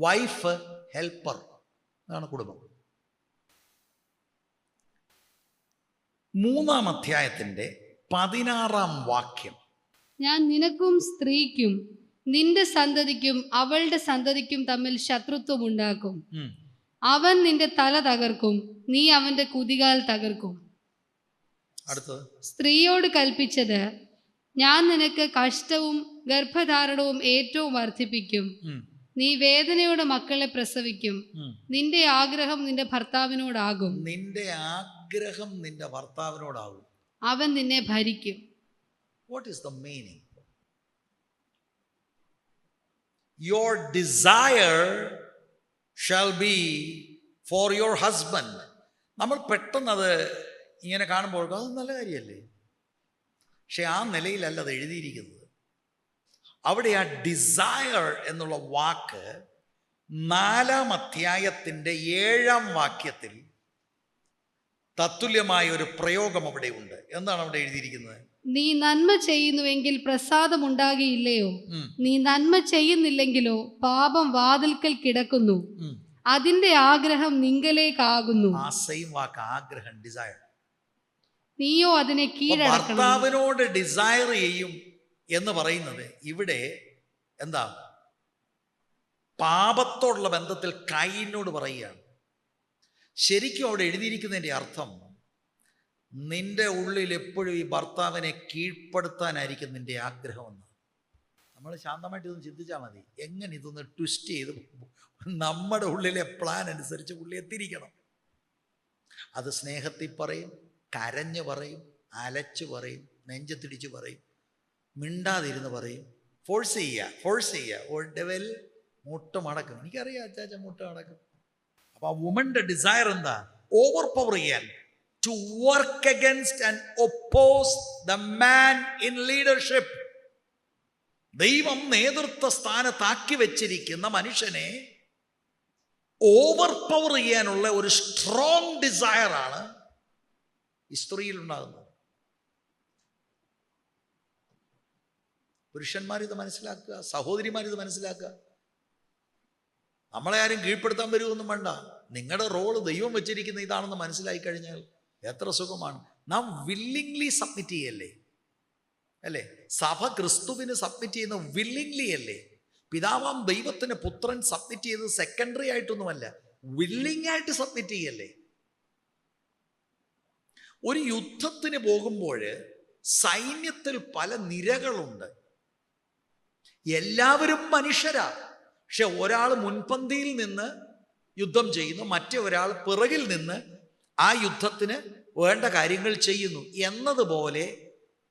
wife helper. അതാണ് കുടുംബം. 3-ാം അധ്യായത്തിൻ്റെ 16-ാം വാക്യം. ഞാൻ നിനക്കും സ്ത്രീക്കും നിന്റെ സന്തതിക്കും അവളുടെ സന്തതിക്കും തമ്മിൽ ശത്രുത്വം ഉണ്ടാക്കും. അവൻ നിന്റെ തല തകർക്കും, നീ അവന്റെ കുതികാൽ തകർക്കും. അടുത്തത്, സ്ത്രീയോട് കൽപ്പിച്ചത്, ഞാൻ നിനക്ക് കഷ്ടവും ഗർഭധാരണവും ഏറ്റവും വർദ്ധിപ്പിക്കും. നീ വേദനയോടെ മക്കളെ പ്രസവിക്കും. നിന്റെ ആഗ്രഹം നിന്റെ ഭർത്താവിനോടാകും. നിന്റെ ആഗ്രഹം നിന്റെ ഭർത്താവിനോടാകും. അവൻ നിന്നെ ഭരിക്കും. What is the meaning? Your desire shall be for your husband. നമ്മൾ പെട്ടെന്നത് ഇങ്ങനെ കാണുമ്പോൾ അത് നല്ല കാര്യമല്ലേ, പക്ഷെ ആ നിലയിലല്ല അത് എഴുതിയിരിക്കുന്നത്. അവിടെ ആ ഡിസയർ എന്നുള്ള വാക്ക് 4-ാം അധ്യായത്തിൻ്റെ 7-ാം വാക്യത്തിൽ തത്തുല്യമായ ഒരു പ്രയോഗം അവിടെ ഉണ്ട്. എന്താണ് അവിടെ എഴുതിയിരിക്കുന്നത്? നീ നന്മ ചെയ്യുന്നുവെങ്കിൽ പ്രസാദമുണ്ടാകിയില്ലയോ? നീ നന്മ ചെയ്യുന്നില്ലെങ്കിലോ പാപം വാതിൽക്കൽ കിടക്കുന്നു, അതിന്റെ ആഗ്രഹം നിങ്കലേക്കാകുന്നു. ആ സെയിം വാക്ക്, ആഗ്രഹം, ഡിസയർ. നീയോ അതിനെ കീഴടക്കണം. ഭർത്താവിനോട് ഡിസയർ ചെയ്യും എന്ന് പറയുന്നത് ഇവിടെ എന്താ? പാപത്തോടുള്ള ബന്ധത്തിൽ കൈനോട് പറയുകയാണ്. ശരിക്കും അവിടെ എഴുതിയിരിക്കുന്നതിൻ്റെ അർത്ഥം, നിന്റെ ഉള്ളിൽ എപ്പോഴും ഈ ഭർത്താവിനെ കീഴ്പ്പെടുത്താനായിരിക്കും നിന്റെ ആഗ്രഹമെന്ന്. നമ്മൾ ശാന്തമായിട്ട് ഇതൊന്ന് ചിന്തിച്ചാൽ മതി. എങ്ങനെ ഇതൊന്ന് ട്വിസ്റ്റ് ചെയ്ത് നമ്മുടെ ഉള്ളിലെ പ്ലാൻ അനുസരിച്ച് പുള്ളി എത്തിയിരിക്കണം. അത് സ്നേഹത്തിൽ പറയും, കരഞ്ഞ് പറയും, അലച്ചു പറയും, നെഞ്ചത്തിടിച്ച് പറയും, മിണ്ടാതിരുന്ന് പറയും, ഫോഴ്സ് ചെയ്യുക. ഒടുവിൽ മുട്ട മടക്കും. എനിക്കറിയാം അച്ചാച്ച മുട്ട മടക്കും. അപ്പൊ ആ വുമന്റെ ഡിസയർ എന്താ? ഓവർ പവർ ചെയ്യാൻ, to work against and oppose the man in leadership. ദൈവം നേതൃത്വ സ്ഥാനത്താക്കി വെച്ചിരിക്കുന്ന മനുഷ്യനെ ഓവർ പവർ ചെയ്യാനുള്ള ഒരു സ്ട്രോങ് ഡിസയറാണ് ഈ സ്ത്രീയിൽ ഉണ്ടാകുന്നത്. പുരുഷന്മാരിത് മനസ്സിലാക്കുക, സഹോദരിമാരിത് മനസ്സിലാക്കുക. നമ്മളെ ആരും കീഴ്പ്പെടുത്താൻ വരുമൊന്നും വേണ്ട. നിങ്ങളുടെ റോള് ദൈവം വെച്ചിരിക്കുന്ന ഇതാണെന്ന് മനസ്സിലായി കഴിഞ്ഞാൽ എത്ര സുഖമാണ്. നാം വില്ലിംഗ്ലി സബ്മിറ്റ് ചെയ്യല്ലേ, അല്ലേ? സഭ ക്രിസ്തുവിന് സബ്മിറ്റ് ചെയ്യുന്ന വില്ലിംഗ്ലി അല്ലേ? പിതാവാം ദൈവത്തിന് പുത്രൻ സബ്മിറ്റ് ചെയ്തത് സെക്കൻഡറി ആയിട്ടൊന്നുമല്ല, വില്ലിംഗ് ആയിട്ട് സബ്മിറ്റ് ചെയ്യല്ലേ. ഒരു യുദ്ധത്തിന് പോകുമ്പോൾ സൈന്യത്തിൽ പല നിരകളുണ്ട്. എല്ലാവരും മനുഷ്യരാ, പക്ഷെ ഒരാൾ മുൻപന്തിയിൽ നിന്ന് യുദ്ധം ചെയ്യുന്നു, മറ്റേ ഒരാൾ പിറകിൽ നിന്ന് ആ യുദ്ധത്തിന് വേണ്ട കാര്യങ്ങൾ ചെയ്യുന്നു എന്നതുപോലെ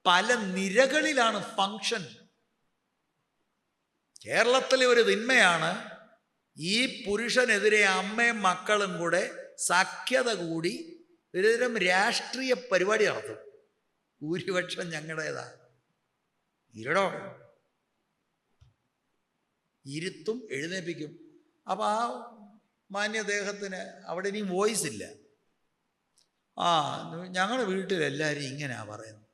പല നിരകളിലാണ് ഫങ്ഷൻ. കേരളത്തിലെ ഒരു തിന്മയാണ്, ഈ പുരുഷനെതിരെ അമ്മയും മക്കളും കൂടെ സഖ്യത കൂടി ഒരുതരം രാഷ്ട്രീയ പരിപാടി നടത്തും. ഭൂരിപക്ഷം ഞങ്ങളുടേതാ. ഇരുടോ ഇരുത്തും, എഴുന്നേൽപ്പിക്കും. അപ്പം ആ മാന്യദേഹത്തിന് അവിടെ ഇനി വോയിസ് ഇല്ല. ഞങ്ങളുടെ വീട്ടിലെല്ലാവരും ഇങ്ങനെയാ പറയുന്നത്.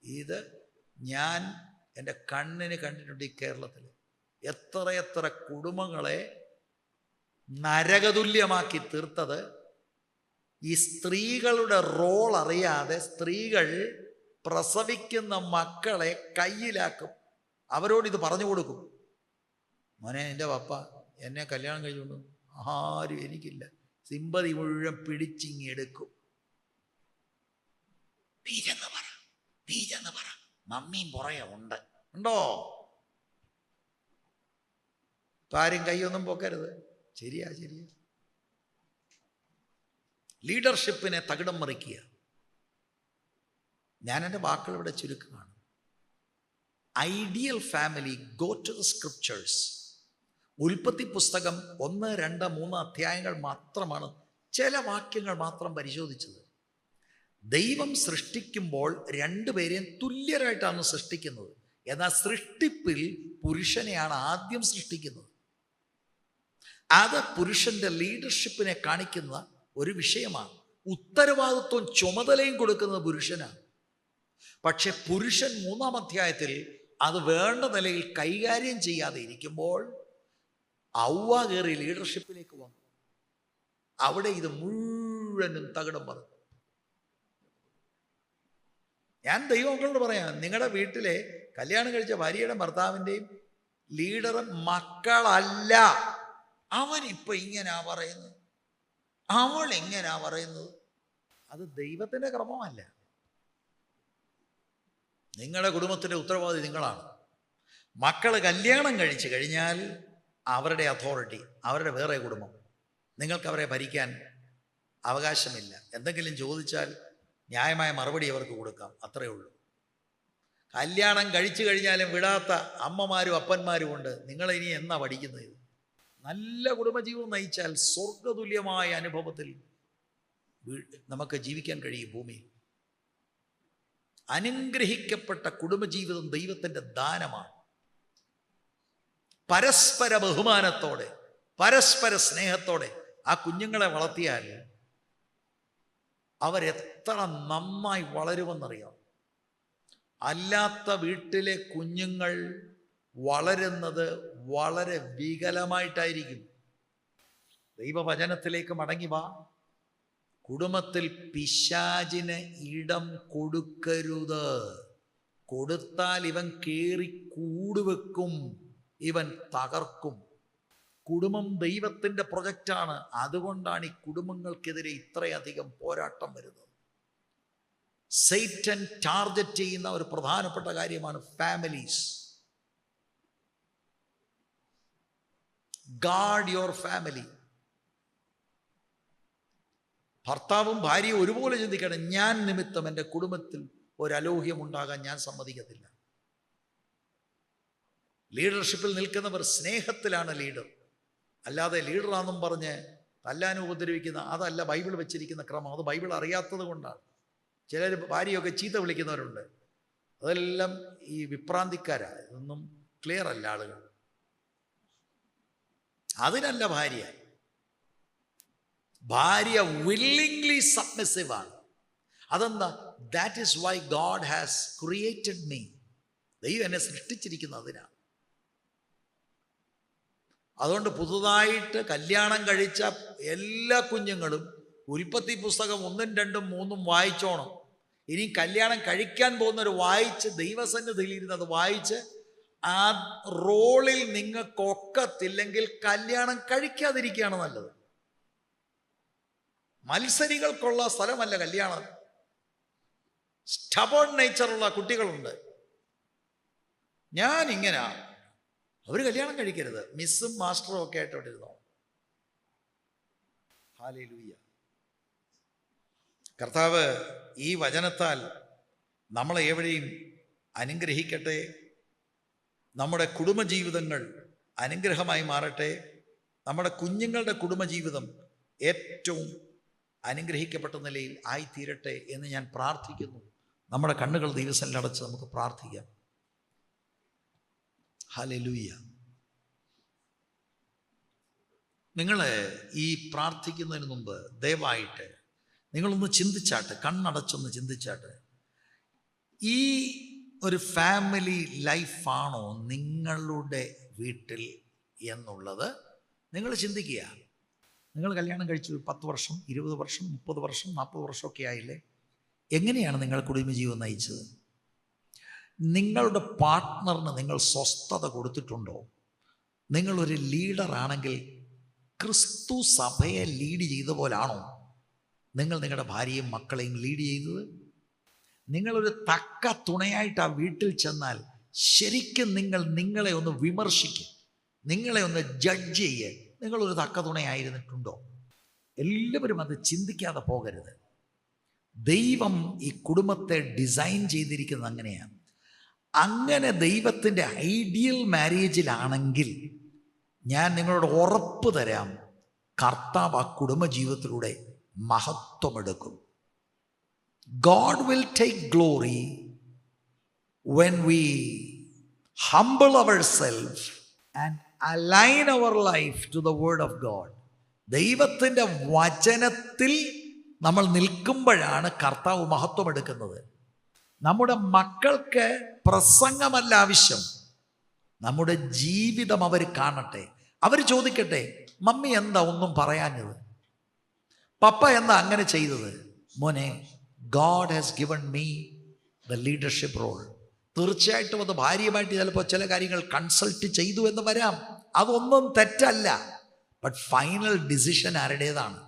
ഇത് ഞാൻ എൻ്റെ കണ്ണിന് കണ്ടിട്ടുണ്ട്. ഈ കേരളത്തിൽ എത്രയെത്ര കുടുംബങ്ങളെ നരകതുല്യമാക്കി തീർത്തത് ഈ സ്ത്രീകളുടെ റോൾ അറിയാതെ സ്ത്രീകൾ പ്രസവിക്കുന്ന മക്കളെ കയ്യിലാക്കും. അവരോടിത് പറഞ്ഞു കൊടുക്കും, മോനെ എൻ്റെ പപ്പ എന്നെ കല്യാണം കഴിച്ചുകൊണ്ട് ആരും എനിക്കില്ല. സിമ്പതി മുഴുവൻ പിടിച്ചിങ്ങെടുക്കും. നീ ചെന്ന് പറ മമ്മിയും പുറകെ ഉണ്ടോ? ആരും കൈയൊന്നും പൊക്കരുത്. ശരിയാ. ലീഡർഷിപ്പിനെ തകിടം മറിക്കുക. ഞാൻ എൻ്റെ വാക്കുകൾ ഇവിടെ ചുരുക്കമാണ്. Ideal family, go to the scriptures. ഉൽപ്പത്തി പുസ്തകം 1, 2, 3 അധ്യായങ്ങൾ മാത്രമാണ്, ചില വാക്യങ്ങൾ മാത്രം പരിശോധിച്ചത്. ദൈവം സൃഷ്ടിക്കുമ്പോൾ രണ്ടുപേരെയും തുല്യരായിട്ടാണ് സൃഷ്ടിക്കുന്നത്. എന്നാൽ സൃഷ്ടിപ്പിൽ പുരുഷനെയാണ് ആദ്യം സൃഷ്ടിക്കുന്നത്. അത് പുരുഷന്റെ ലീഡർഷിപ്പിനെ കാണിക്കുന്ന ഒരു വിഷയമാണ്. ഉത്തരവാദിത്വം ചുമതലയും കൊടുക്കുന്നത് പുരുഷനാണ്. പക്ഷെ പുരുഷൻ 3-ാം അധ്യായത്തിൽ അത് വേണ്ട നിലയിൽ കൈകാര്യം ചെയ്യാതെ ഇരിക്കുമ്പോൾ ഔവ്വ കയറി ലീഡർഷിപ്പിലേക്ക് വന്നു. അവിടെ ഇത് മുഴുവനും തകിടം പറഞ്ഞു. ഞാൻ ദൈവമക്കളോട് പറയാം, നിങ്ങളുടെ വീട്ടിലെ കല്യാണം കഴിച്ച ഭാര്യയുടെ ഭർത്താവിൻ്റെയും ലീഡർ മക്കളല്ല. അവനിപ്പോ ഇങ്ങനാ പറയുന്നത്, അവൾ എങ്ങനാ പറയുന്നത്. അത് ദൈവത്തിൻ്റെ ക്രമമല്ല. നിങ്ങളുടെ കുടുംബത്തിൻ്റെ ഉത്തരവാദി നിങ്ങളാണ്. മക്കൾ കല്യാണം കഴിച്ചു കഴിഞ്ഞാൽ അവരുടെ അതോറിറ്റി, അവരുടെ വേറെ കുടുംബം. നിങ്ങൾക്ക് അവരെ ഭരിക്കാൻ അവകാശമില്ല. എന്തെങ്കിലും ചോദിച്ചാൽ ന്യായമായ മറുപടി അവർക്ക് കൊടുക്കാം, അത്രയേ ഉള്ളൂ. കല്യാണം കഴിച്ചു കഴിഞ്ഞാലും വിടാത്ത അമ്മമാരും അപ്പന്മാരും ഉണ്ട്. നിങ്ങളിനി എന്നാ പഠിക്കുന്നത്? നല്ല കുടുംബജീവിതം നയിച്ചാൽ സ്വർഗതുല്യമായ അനുഭവത്തിൽ നമുക്ക് ജീവിക്കാൻ കഴിയും ഭൂമിയിൽ. അനുഗ്രഹിക്കപ്പെട്ട കുടുംബജീവിതം ദൈവത്തിൻ്റെ ദാനമാണ്. പരസ്പര ബഹുമാനത്തോടെ, പരസ്പര സ്നേഹത്തോടെ ആ കുഞ്ഞുങ്ങളെ വളർത്തിയാൽ അവരെത്ര നന്നായി വളരുമെന്നറിയാം. അല്ലാത്ത വീട്ടിലെ കുഞ്ഞുങ്ങൾ വളരുന്നത് വളരെ വികലമായിട്ടായിരിക്കും. ദൈവവചനത്തിലേക്ക് മടങ്ങി വാ. കുടുംബത്തിൽ പിശാചിന് ഇടം കൊടുക്കരുത്. കൊടുത്താൽ ഇവൻ കേറി കൂടുവെക്കും, ഇവൻ തകർക്കും. കുടുംബം ദൈവത്തിൻ്റെ പ്രൊജക്റ്റാണ്. അതുകൊണ്ടാണ് ഈ കുടുംബങ്ങൾക്കെതിരെ ഇത്രയധികം പോരാട്ടം വരുന്നത്. സൈറ്റൻ ടാർഗറ്റ് ചെയ്യുന്ന ഒരു പ്രധാനപ്പെട്ട കാര്യമാണ് ഫാമിലീസ്. Guard your family. ഭർത്താവും ഭാര്യയും ഒരുപോലെ ചിന്തിക്കണം, ഞാൻ നിമിത്തം എൻ്റെ കുടുംബത്തിൽ ഒരലോഹ്യം ഉണ്ടാകാൻ ഞാൻ സമ്മതിക്കത്തില്ല. ലീഡർഷിപ്പിൽ നിൽക്കുന്നവർ സ്നേഹത്തിലാണ് ലീഡർ. അല്ലാതെ ലീഡറാണെന്നും പറഞ്ഞ് തല്ലാനും ഉപദ്രവിക്കുന്ന അതല്ല ബൈബിൾ വെച്ചിരിക്കുന്ന ക്രമം. അത് ബൈബിൾ അറിയാത്തത് കൊണ്ടാണ്. ചിലർ ഭാര്യയൊക്കെ ചീത്ത വിളിക്കുന്നവരുണ്ട്. അതെല്ലാം ഈ വിപ്രാന്തിക്കാരാണ്. ഇതൊന്നും ക്ലിയർ അല്ല ആളുകൾ. അതിനല്ല ഭാര്യ. ഭാര്യ വില്ലിംഗ്ലി സബ്മിസീവ് ആണ്. അതെന്താ? That is why God has created me. ദൈവം എന്നെ സൃഷ്ടിച്ചിരിക്കുന്നത് അതിനാണ്. അതുകൊണ്ട് പുതുതായിട്ട് കല്യാണം കഴിച്ച എല്ലാ കുഞ്ഞുങ്ങളും ഉൽപ്പത്തി പുസ്തകം 1, 2, 3 വായിച്ചോണം. ഇനി കല്യാണം കഴിക്കാൻ പോകുന്നവർ വായിച്ച് ദൈവസന്നിധിയിൽ ഇരുന്നത് വായിച്ച് ആ റോളിൽ നിങ്ങൾക്കൊക്കത്തില്ലെങ്കിൽ കല്യാണം കഴിക്കാതിരിക്കുകയാണ് നല്ലത്. മത്സരികൾക്കുള്ള സ്ഥലമല്ല കല്യാണം. സ്റ്റബേൺ നേച്ചറുള്ള കുട്ടികളുണ്ട്. ഞാൻ ഇങ്ങനെ, അവർ കല്യാണം കഴിക്കരുത്. മിസ്സും മാസ്റ്ററും ഒക്കെ ആയിട്ട് അവിടെ ഇരുന്നോ. ഹല്ലേലൂയ. കർത്താവ് ഈ വചനത്താൽ നമ്മളെ എവിടെയും അനുഗ്രഹിക്കട്ടെ. നമ്മുടെ കുടുംബജീവിതങ്ങൾ അനുഗ്രഹമായി മാറട്ടെ. നമ്മുടെ കുഞ്ഞുങ്ങളുടെ കുടുംബജീവിതം ഏറ്റവും അനുഗ്രഹിക്കപ്പെട്ട നിലയിൽ ആയിത്തീരട്ടെ എന്ന് ഞാൻ പ്രാർത്ഥിക്കുന്നു. നമ്മുടെ കണ്ണുകൾ ദൈവസന്നിധിയിൽ അടച്ച് നമുക്ക് പ്രാർത്ഥിക്കാം. ഹല്ലേലൂയ. നിങ്ങൾ ഈ പ്രാർത്ഥിക്കുന്നതിന് മുമ്പ് ദയവായിട്ട് നിങ്ങളൊന്ന് ചിന്തിച്ചാട്ട്, കണ്ണടച്ചൊന്ന് ചിന്തിച്ചാട്ട്, ഈ ഒരു ഫാമിലി ലൈഫാണോ നിങ്ങളുടെ വീട്ടിൽ എന്നുള്ളത് നിങ്ങൾ ചിന്തിക്കുക. നിങ്ങൾ കല്യാണം കഴിച്ചു 10 വർഷം, 20 വർഷം, 30 വർഷം, 40 വർഷമൊക്കെ ആയില്ലേ? എങ്ങനെയാണ് നിങ്ങൾ കുടുംബജീവിതം നയിച്ചത്? നിങ്ങളുടെ പാർട്ട്ണറിന് നിങ്ങൾ സ്വസ്ഥത കൊടുത്തിട്ടുണ്ടോ? നിങ്ങളൊരു ലീഡറാണെങ്കിൽ ക്രിസ്തു സഭയെ ലീഡ് ചെയ്ത പോലാണോ നിങ്ങൾ നിങ്ങളുടെ ഭാര്യയും മക്കളെയും ലീഡ് ചെയ്തത്? നിങ്ങളൊരു തക്ക തുണയായിട്ട് ആ വീട്ടിൽ ചെന്നാൽ ശരിക്കും നിങ്ങളെ ഒന്ന് വിമർശിക്കും, നിങ്ങളെ ഒന്ന് ജഡ്ജ് ചെയ്യേ. നിങ്ങളൊരു തക്ക തുണയായിരുന്നിട്ടുണ്ടോ? എല്ലാവരും അത് ചിന്തിക്കാതെ പോകരുത്. ദൈവം ഈ കുടുംബത്തെ ഡിസൈൻ ചെയ്തിരിക്കുന്നത് അങ്ങനെയാണ്. അങ്ങനെ ദൈവത്തിൻ്റെ ഐഡിയൽ മാരേജിലാണെങ്കിൽ ഞാൻ നിങ്ങളോട് ഉറപ്പ് തരാം, കർത്താവ് ആ കുടുംബജീവിതത്തിലൂടെ മഹത്വമെടുക്കും. God will take glory when we humble ourselves and align our life to the word of God. ദൈവത്തിൻ്റെ വചനത്തിൽ നമ്മൾ നിൽക്കുമ്പോഴാണ് കർത്താവ് മഹത്വമെടുക്കുന്നത്. നമ്മുടെ മക്കൾക്ക് പ്രസംഗമല്ല ആവശ്യം, നമ്മുടെ ജീവിതം അവർ കാണട്ടെ. അവർ ചോദിക്കട്ടെ, മമ്മി എന്താ ഒന്നും പറയാഞ്ഞത്, പപ്പ എന്താ അങ്ങനെ ചെയ്തത്? മോനെ, God has given me the leadership role. തീർച്ചയായിട്ടും അത് ഭാര്യയുമായിട്ട് ചിലപ്പോൾ ചില കാര്യങ്ങൾ കൺസൾട്ട് ചെയ്തു എന്ന് വരാം, അതൊന്നും തെറ്റല്ല. ബട്ട് ഫൈനൽ ഡിസിഷൻ ആരുടേതാണ്?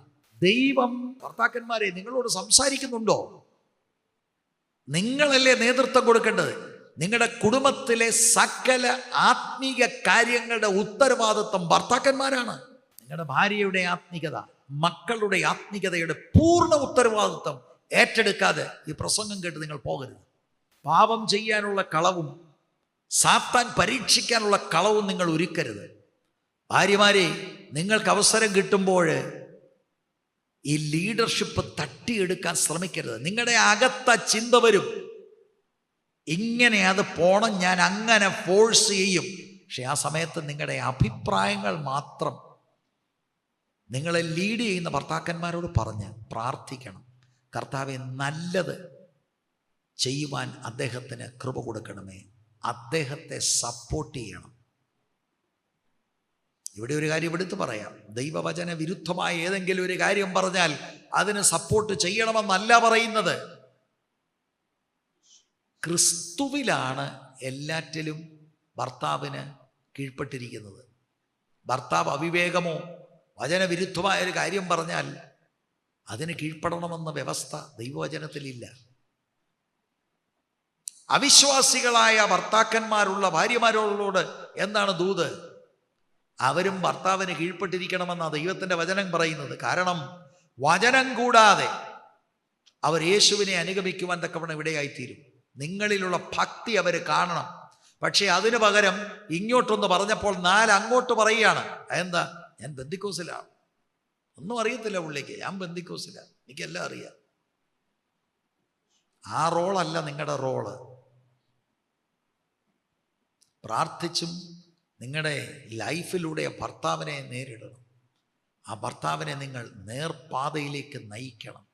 ദൈവം ഭർത്താക്കന്മാരെ നിങ്ങളോട് സംസാരിക്കുന്നുണ്ടോ? നിങ്ങളല്ലേ നേതൃത്വം കൊടുക്കേണ്ടത്. നിങ്ങളുടെ കുടുംബത്തിലെ സകല ആത്മീക കാര്യങ്ങളുടെ ഉത്തരവാദിത്വം ഭർത്താക്കന്മാരാണ്. നിങ്ങളുടെ ഭാര്യയുടെ ആത്മീകത, മക്കളുടെ ആത്മീകതയുടെ പൂർണ്ണ ഉത്തരവാദിത്വം ഏറ്റെടുക്കാതെ ഈ പ്രസംഗം കേട്ട് നിങ്ങൾ പോകരുത്. പാപം ചെയ്യാനുള്ള കളവും സാത്താൻ പരീക്ഷിക്കാനുള്ള കളവും നിങ്ങൾ ഒരുക്കരുത്. ഭാര്യമാരെ, നിങ്ങൾക്ക് അവസരം കിട്ടുമ്പോൾ ഈ ലീഡർഷിപ്പ് തട്ടിയെടുക്കാൻ ശ്രമിക്കരുത്. നിങ്ങളുടെ അകത്ത ചിന്ത വരും, ഇങ്ങനെ അത് പോണം, ഞാൻ അങ്ങനെ ഫോഴ്സ് ചെയ്യും. പക്ഷെ ആ സമയത്ത് നിങ്ങളുടെ അഭിപ്രായങ്ങൾ മാത്രം നിങ്ങളെ ലീഡ് ചെയ്യുന്ന ഭർത്താക്കന്മാരോട് പറഞ്ഞ് പ്രാർത്ഥിക്കണം. കർത്താവെ, നല്ലത് ചെയ്യുവാൻ അദ്ദേഹത്തിന് കൃപ കൊടുക്കണമേ, അദ്ദേഹത്തെ സപ്പോർട്ട് ചെയ്യണം. ഇവിടെ ഒരു കാര്യം എടുത്തു പറയാം, ദൈവവചന വിരുദ്ധമായ ഏതെങ്കിലും ഒരു കാര്യം പറഞ്ഞാൽ അതിന് സപ്പോർട്ട് ചെയ്യണമെന്നല്ല പറയുന്നത്. ക്രിസ്തുവിലാണ് എല്ലാറ്റിലും ഭർത്താവിന് കീഴ്പ്പെട്ടിരിക്കുന്നത്. ഭർത്താവ് അവിവേകമോ വചനവിരുദ്ധമായ ഒരു കാര്യം പറഞ്ഞാൽ അതിന് കീഴ്പ്പെടണമെന്ന വ്യവസ്ഥ ദൈവവചനത്തിലില്ല. അവിശ്വാസികളായ ഭർത്താക്കന്മാരുള്ള ഭാര്യമാരോട് എന്താണ് ദൂത്? അവരും ഭർത്താവിന് കീഴ്പ്പെട്ടിരിക്കണമെന്നാണ് ദൈവത്തിൻ്റെ വചനം പറയുന്നത്. കാരണം വചനം കൂടാതെ അവർ യേശുവിനെ അനുഗമിക്കുവാൻ തക്കവണ്ണം ഇവിടെയായിത്തീരും. നിങ്ങളിലുള്ള ഭക്തി അവർ കാണണം. പക്ഷേ അതിനു പകരം ഇങ്ങോട്ടൊന്ന് പറഞ്ഞപ്പോൾ 4 അങ്ങോട്ട് പറയുകയാണ്. എന്താ? ഞാൻ ബന്ധിക്കോസിലാണ്, ഒന്നും അറിയത്തില്ല പുള്ളിക്ക്, ഞാൻ ബന്ധിക്കോസിലാണ്, എനിക്കെല്ലാം അറിയാം. ആ റോളല്ല നിങ്ങളുടെ റോള്. പ്രാർത്ഥിച്ചും നിങ്ങളുടെ ലൈഫിലൂടെ ഭർത്താവിനെ നേരിടണം. ആ ഭർത്താവിനെ നിങ്ങൾ നേർപാതയിലേക്ക് നയിക്കണം.